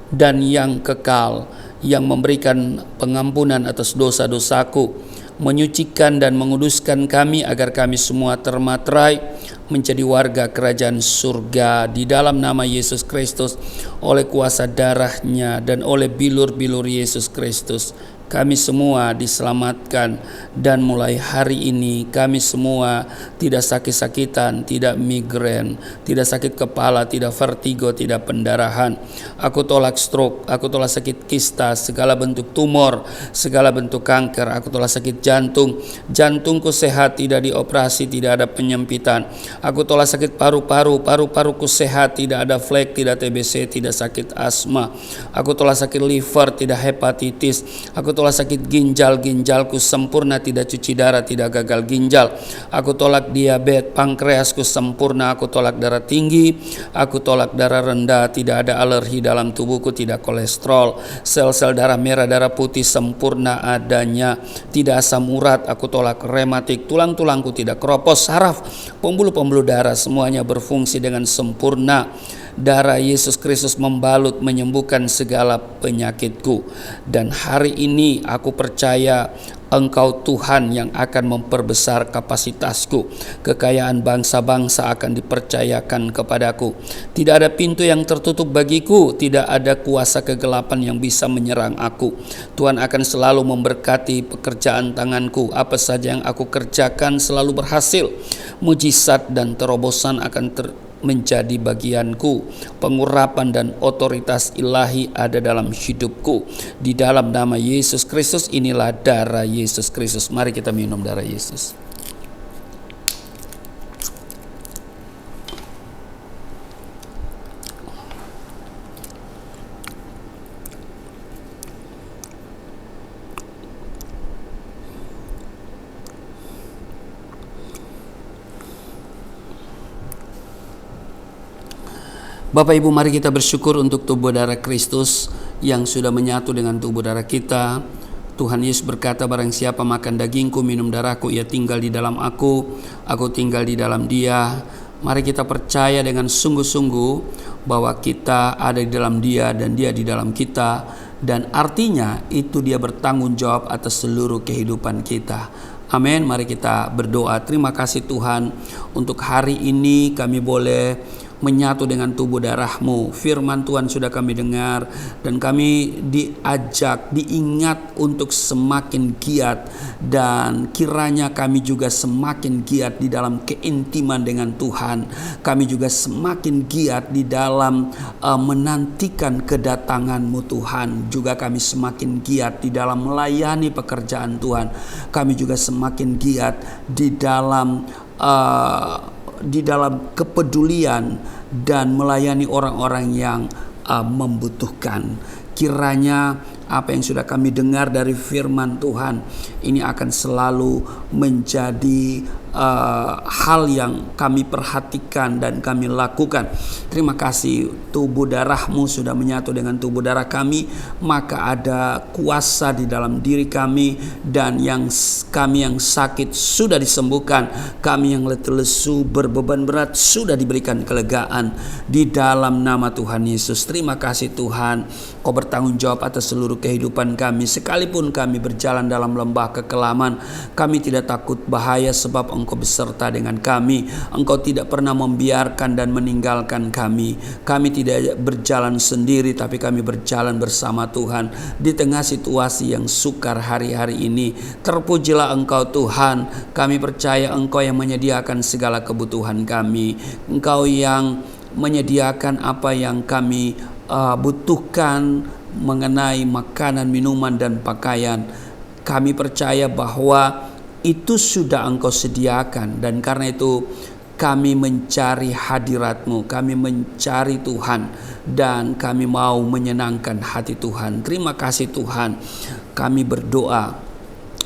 B: dan yang kekal, yang memberikan pengampunan atas dosa-dosaku, menyucikan dan menguduskan kami agar kami semua termaterai menjadi warga kerajaan surga. Di dalam nama Yesus Kristus, oleh kuasa darahnya dan oleh bilur-bilur Yesus Kristus, kami semua diselamatkan, dan mulai hari ini kami semua tidak sakit-sakitan, tidak migrain, tidak sakit kepala, tidak vertigo, tidak pendarahan. Aku tolak stroke, aku tolak sakit kista, segala bentuk tumor, segala bentuk kanker. Aku tolak sakit jantung, jantungku sehat, tidak dioperasi, tidak ada penyempitan. Aku tolak sakit paru-paru, paru-paruku sehat, tidak ada flek, tidak TBC, tidak sakit asma. Aku tolak sakit liver, tidak hepatitis. Aku tolak sakit ginjal, ginjalku sempurna, tidak cuci darah, tidak gagal ginjal. Aku tolak diabetes, pankreasku sempurna. Aku tolak darah tinggi, aku tolak darah rendah, tidak ada alergi dalam tubuhku, tidak kolesterol, sel-sel darah merah, darah putih sempurna adanya, tidak asam urat. Aku tolak rematik, tulang-tulangku tidak keropos, saraf, pembuluh-pembuluh darah semuanya berfungsi dengan sempurna. Darah Yesus Kristus membalut, menyembuhkan segala penyakitku. Dan hari ini aku percaya Engkau Tuhan yang akan memperbesar kapasitasku. Kekayaan bangsa-bangsa akan dipercayakan kepadaku. Tidak ada pintu yang tertutup bagiku, tidak ada kuasa kegelapan yang bisa menyerang aku. Tuhan akan selalu memberkati pekerjaan tanganku. Apa saja yang aku kerjakan selalu berhasil. Mujizat dan terobosan akan menjadi bagianku. Pengurapan dan otoritas ilahi ada dalam hidupku. Di dalam nama Yesus Kristus, inilah darah Yesus Kristus. Mari kita minum darah Yesus. Bapak Ibu, mari kita bersyukur untuk tubuh darah Kristus yang sudah menyatu dengan tubuh darah kita. Tuhan Yesus berkata, barang siapa makan dagingku, minum darahku, ia tinggal di dalam aku tinggal di dalam dia. Mari kita percaya dengan sungguh-sungguh bahwa kita ada di dalam dia dan dia di dalam kita. Dan artinya itu dia bertanggung jawab atas seluruh kehidupan kita. Amin. Mari kita berdoa. Terima kasih Tuhan untuk hari ini kami boleh menyatu dengan tubuh darah-Mu. Firman Tuhan sudah kami dengar dan kami diajak, diingat untuk semakin giat, dan kiranya kami juga semakin giat di dalam keintiman dengan Tuhan. Kami juga semakin giat di dalam menantikan kedatangan-Mu Tuhan. Juga kami semakin giat di dalam melayani pekerjaan Tuhan. Kami juga semakin giat di dalam kepedulian dan melayani orang-orang yang membutuhkan. Kiranya apa yang sudah kami dengar dari firman Tuhan ini akan selalu menjadi hal yang kami perhatikan dan kami lakukan. Terima kasih, tubuh darah-Mu sudah menyatu dengan tubuh darah kami, maka ada kuasa di dalam diri kami, dan kami yang sakit sudah disembuhkan, kami yang letih lesu berbeban berat sudah diberikan kelegaan di dalam nama Tuhan Yesus. Terima kasih Tuhan, Kau bertanggung jawab atas seluruh kehidupan kami. Sekalipun kami berjalan dalam lembah kekelaman, kami tidak takut bahaya sebab Engkau beserta dengan kami. Engkau tidak pernah membiarkan dan meninggalkan kami. Kami tidak berjalan sendiri, tapi kami berjalan bersama Tuhan di tengah situasi yang sukar hari-hari ini. Terpujilah Engkau Tuhan. Kami percaya Engkau yang menyediakan segala kebutuhan kami. Engkau yang menyediakan apa yang kami butuhkan mengenai makanan, minuman, dan pakaian. Kami percaya bahwa itu sudah Engkau sediakan, dan karena itu kami mencari hadirat-Mu, kami mencari Tuhan, dan kami mau menyenangkan hati Tuhan. Terima kasih Tuhan. Kami berdoa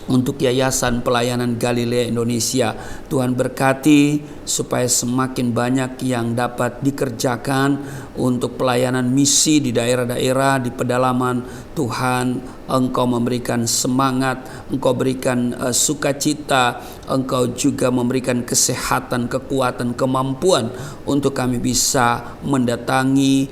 B: untuk Yayasan Pelayanan Galilea Indonesia. Tuhan berkati supaya semakin banyak yang dapat dikerjakan untuk pelayanan misi di daerah-daerah, di pedalaman. Tuhan, Engkau memberikan semangat, Engkau berikan sukacita, Engkau juga memberikan kesehatan, kekuatan, kemampuan untuk kami bisa mendatangi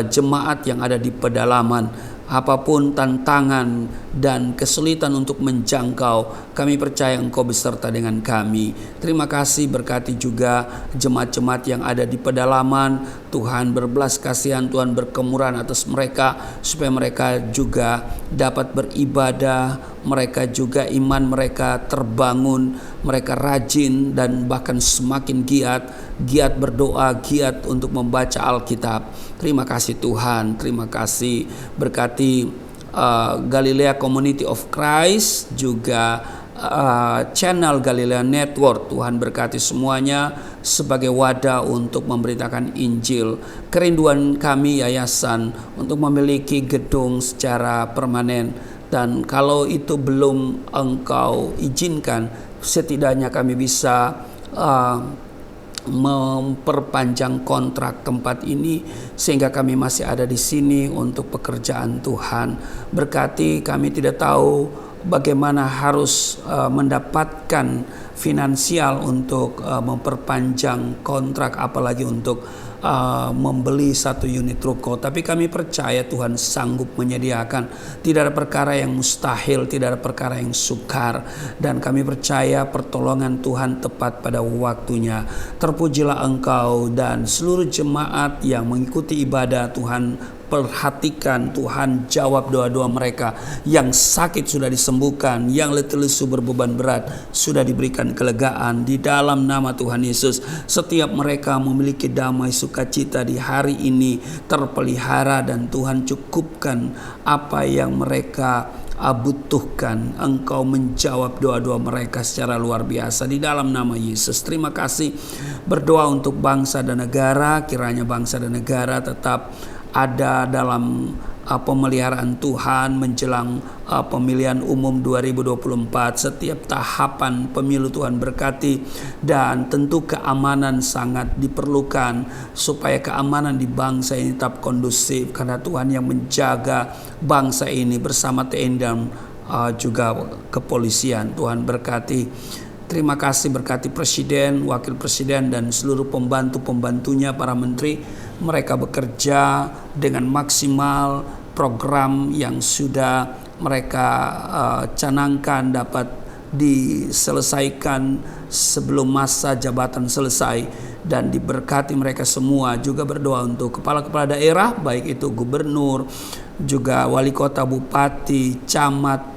B: jemaat yang ada di pedalaman. Apapun tantangan dan kesulitan untuk menjangkau, kami percaya Engkau beserta dengan kami. Terima kasih, berkati juga jemaat-jemaat yang ada di pedalaman. Tuhan berbelas kasihan, Tuhan berkemurahan atas mereka, supaya mereka juga dapat beribadah, mereka juga iman mereka terbangun, mereka rajin dan bahkan semakin giat berdoa, giat untuk membaca Alkitab. Terima kasih Tuhan, terima kasih, berkati Galilea Community of Christ, juga channel Galilea Network. Tuhan berkati semuanya sebagai wadah untuk memberitakan Injil. Kerinduan kami yayasan untuk memiliki gedung secara permanen, dan kalau itu belum Engkau izinkan, setidaknya kami bisa memperpanjang kontrak tempat ini sehingga kami masih ada di sini untuk pekerjaan Tuhan. Berkati, kami tidak tahu bagaimana harus mendapatkan finansial untuk memperpanjang kontrak, apalagi untuk membeli satu unit ruko. Tapi kami percaya Tuhan sanggup menyediakan. Tidak ada perkara yang mustahil, tidak ada perkara yang sukar, dan kami percaya pertolongan Tuhan tepat pada waktunya. Terpujilah Engkau dan seluruh jemaat yang mengikuti ibadah. Tuhan perhatikan, Tuhan jawab doa-doa mereka. Yang sakit sudah disembuhkan, yang letih lesu berbeban berat sudah diberikan kelegaan di dalam nama Tuhan Yesus. Setiap mereka memiliki damai sukacita di hari ini terpelihara, dan Tuhan cukupkan apa yang mereka butuhkan. Engkau menjawab doa-doa mereka secara luar biasa di dalam nama Yesus. Terima kasih. Berdoa untuk bangsa dan negara, kiranya bangsa dan negara tetap ada dalam pemeliharaan Tuhan menjelang pemilihan umum 2024. Setiap tahapan pemilu Tuhan berkati, dan tentu keamanan sangat diperlukan supaya keamanan di bangsa ini tetap kondusif, karena Tuhan yang menjaga bangsa ini bersama TNI dan juga kepolisian. Tuhan berkati. Terima kasih, berkati Presiden, Wakil Presiden, dan seluruh pembantu-pembantunya, para menteri. Mereka bekerja dengan maksimal. Program yang sudah mereka canangkan dapat diselesaikan sebelum masa jabatan selesai, dan diberkati mereka semua. Juga berdoa untuk kepala-kepala daerah, baik itu gubernur, juga wali kota, bupati, camat,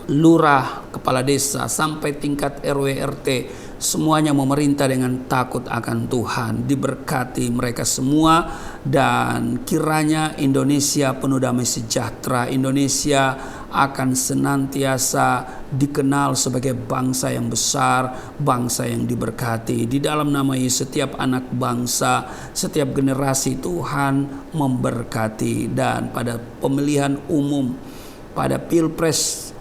B: lurah, kepala desa, sampai tingkat RW RT. Semuanya memerintah dengan takut akan Tuhan. Diberkati mereka semua, dan kiranya Indonesia penuh damai sejahtera. Indonesia akan senantiasa dikenal sebagai bangsa yang besar, bangsa yang diberkati. Di dalam nama Yesus, setiap anak bangsa, setiap generasi Tuhan memberkati. Dan pada pemilihan umum, pada Pilpres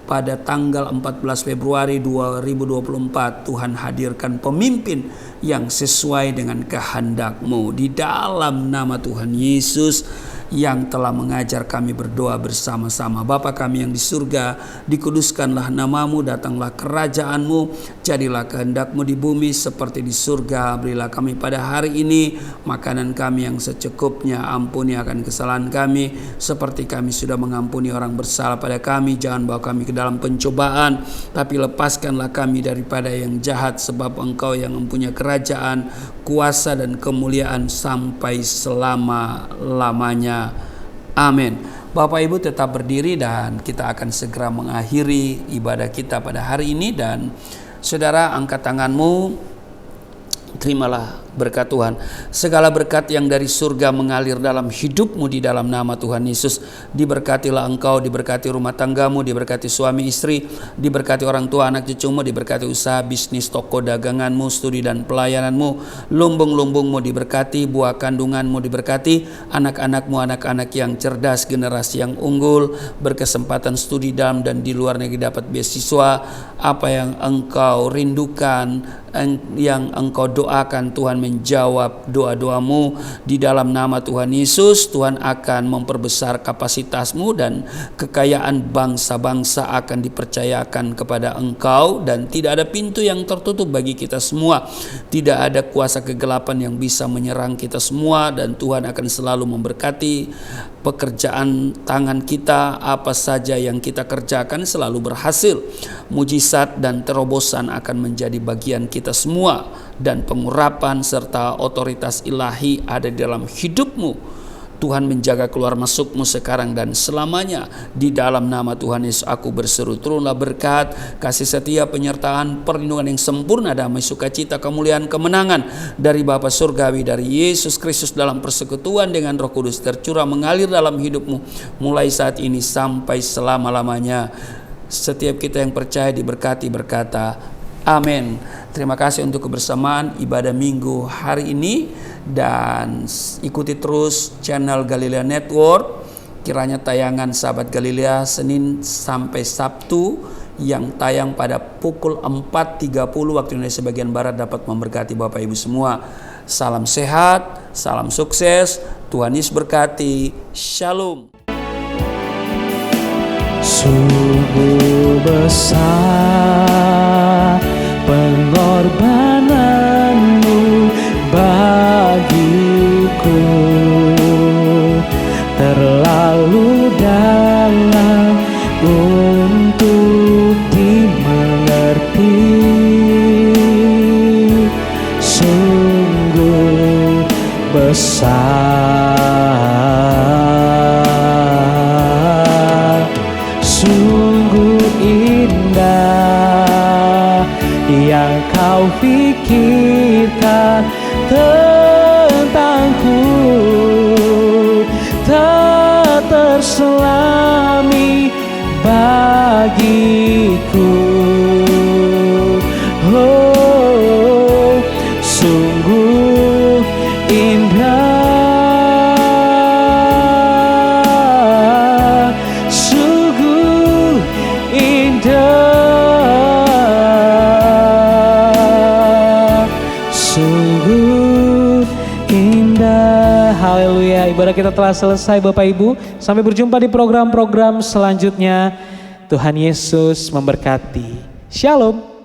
B: pada tanggal 14 Februari 2024, Tuhan hadirkan pemimpin yang sesuai dengan kehendak-Mu. Di dalam nama Tuhan Yesus yang telah mengajar kami berdoa bersama-sama. Bapa kami yang di surga, dikuduskanlah nama-Mu, datanglah kerajaan-Mu, jadilah kehendak-Mu di bumi seperti di surga. Berilah kami pada hari ini makanan kami yang secukupnya. Ampuni akan kesalahan kami seperti kami sudah mengampuni orang bersalah pada kami. Jangan bawa kami ke dalam pencobaan, tapi lepaskanlah kami daripada yang jahat, sebab Engkau yang mempunyai kerajaan, kuasa, dan kemuliaan sampai selama-lamanya. Amin. Bapak Ibu tetap berdiri, dan kita akan segera mengakhiri ibadah kita pada hari ini. Dan saudara, angkat tanganmu, terimalah berkat Tuhan. Segala berkat yang dari surga mengalir dalam hidupmu di dalam nama Tuhan Yesus. Diberkatilah engkau, diberkati rumah tanggamu, diberkati suami istri, diberkati orang tua anak cucumu, diberkati usaha bisnis, toko daganganmu, studi dan pelayananmu, lumbung-lumbungmu diberkati, buah kandunganmu diberkati, anak-anakmu anak-anak yang cerdas, generasi yang unggul, berkesempatan studi dalam dan di luar negeri, dapat beasiswa. Apa yang engkau rindukan, yang engkau doakan, Tuhan menjawab doa-doamu di dalam nama Tuhan Yesus. Tuhan akan memperbesar kapasitasmu dan kekayaan bangsa-bangsa akan dipercayakan kepada engkau, dan tidak ada pintu yang tertutup bagi kita semua. Tidak ada kuasa kegelapan yang bisa menyerang kita semua, dan Tuhan akan selalu memberkati pekerjaan tangan kita. Apa saja yang kita kerjakan selalu berhasil. Mujizat dan terobosan akan menjadi bagian kita semua, dan pengurapan serta otoritas ilahi ada di dalam hidupmu. Tuhan menjaga keluar masukmu sekarang dan selamanya. Di dalam nama Tuhan Yesus aku berseru, turunlah berkat, kasih setia, penyertaan, perlindungan yang sempurna, damai, sukacita, kemuliaan, kemenangan dari Bapa Surgawi, dari Yesus Kristus dalam persekutuan dengan Roh Kudus tercurah mengalir dalam hidupmu mulai saat ini sampai selama-lamanya. Setiap kita yang percaya diberkati berkata amin. Terima kasih untuk kebersamaan ibadah minggu hari ini, dan ikuti terus channel Galilea Network. Kiranya tayangan Sahabat Galilea Senin sampai Sabtu yang tayang pada pukul 4.30 waktu Indonesia bagian Barat dapat memberkati Bapak Ibu semua. Salam sehat, salam sukses, Tuhan Yesus berkati. Shalom.
A: Sungguh besar pengorbananmu bagiku, terlalu dalam untuk dimengerti. Sungguh besar, sungguh indah yang kau pikirkan tentangku, tak terselami bagiku. Oh, sungguh indah, sungguh indah, sungguh indah. Haleluya. Ibadah kita telah selesai Bapak Ibu. Sampai berjumpa di program-program selanjutnya. Tuhan Yesus memberkati. Shalom.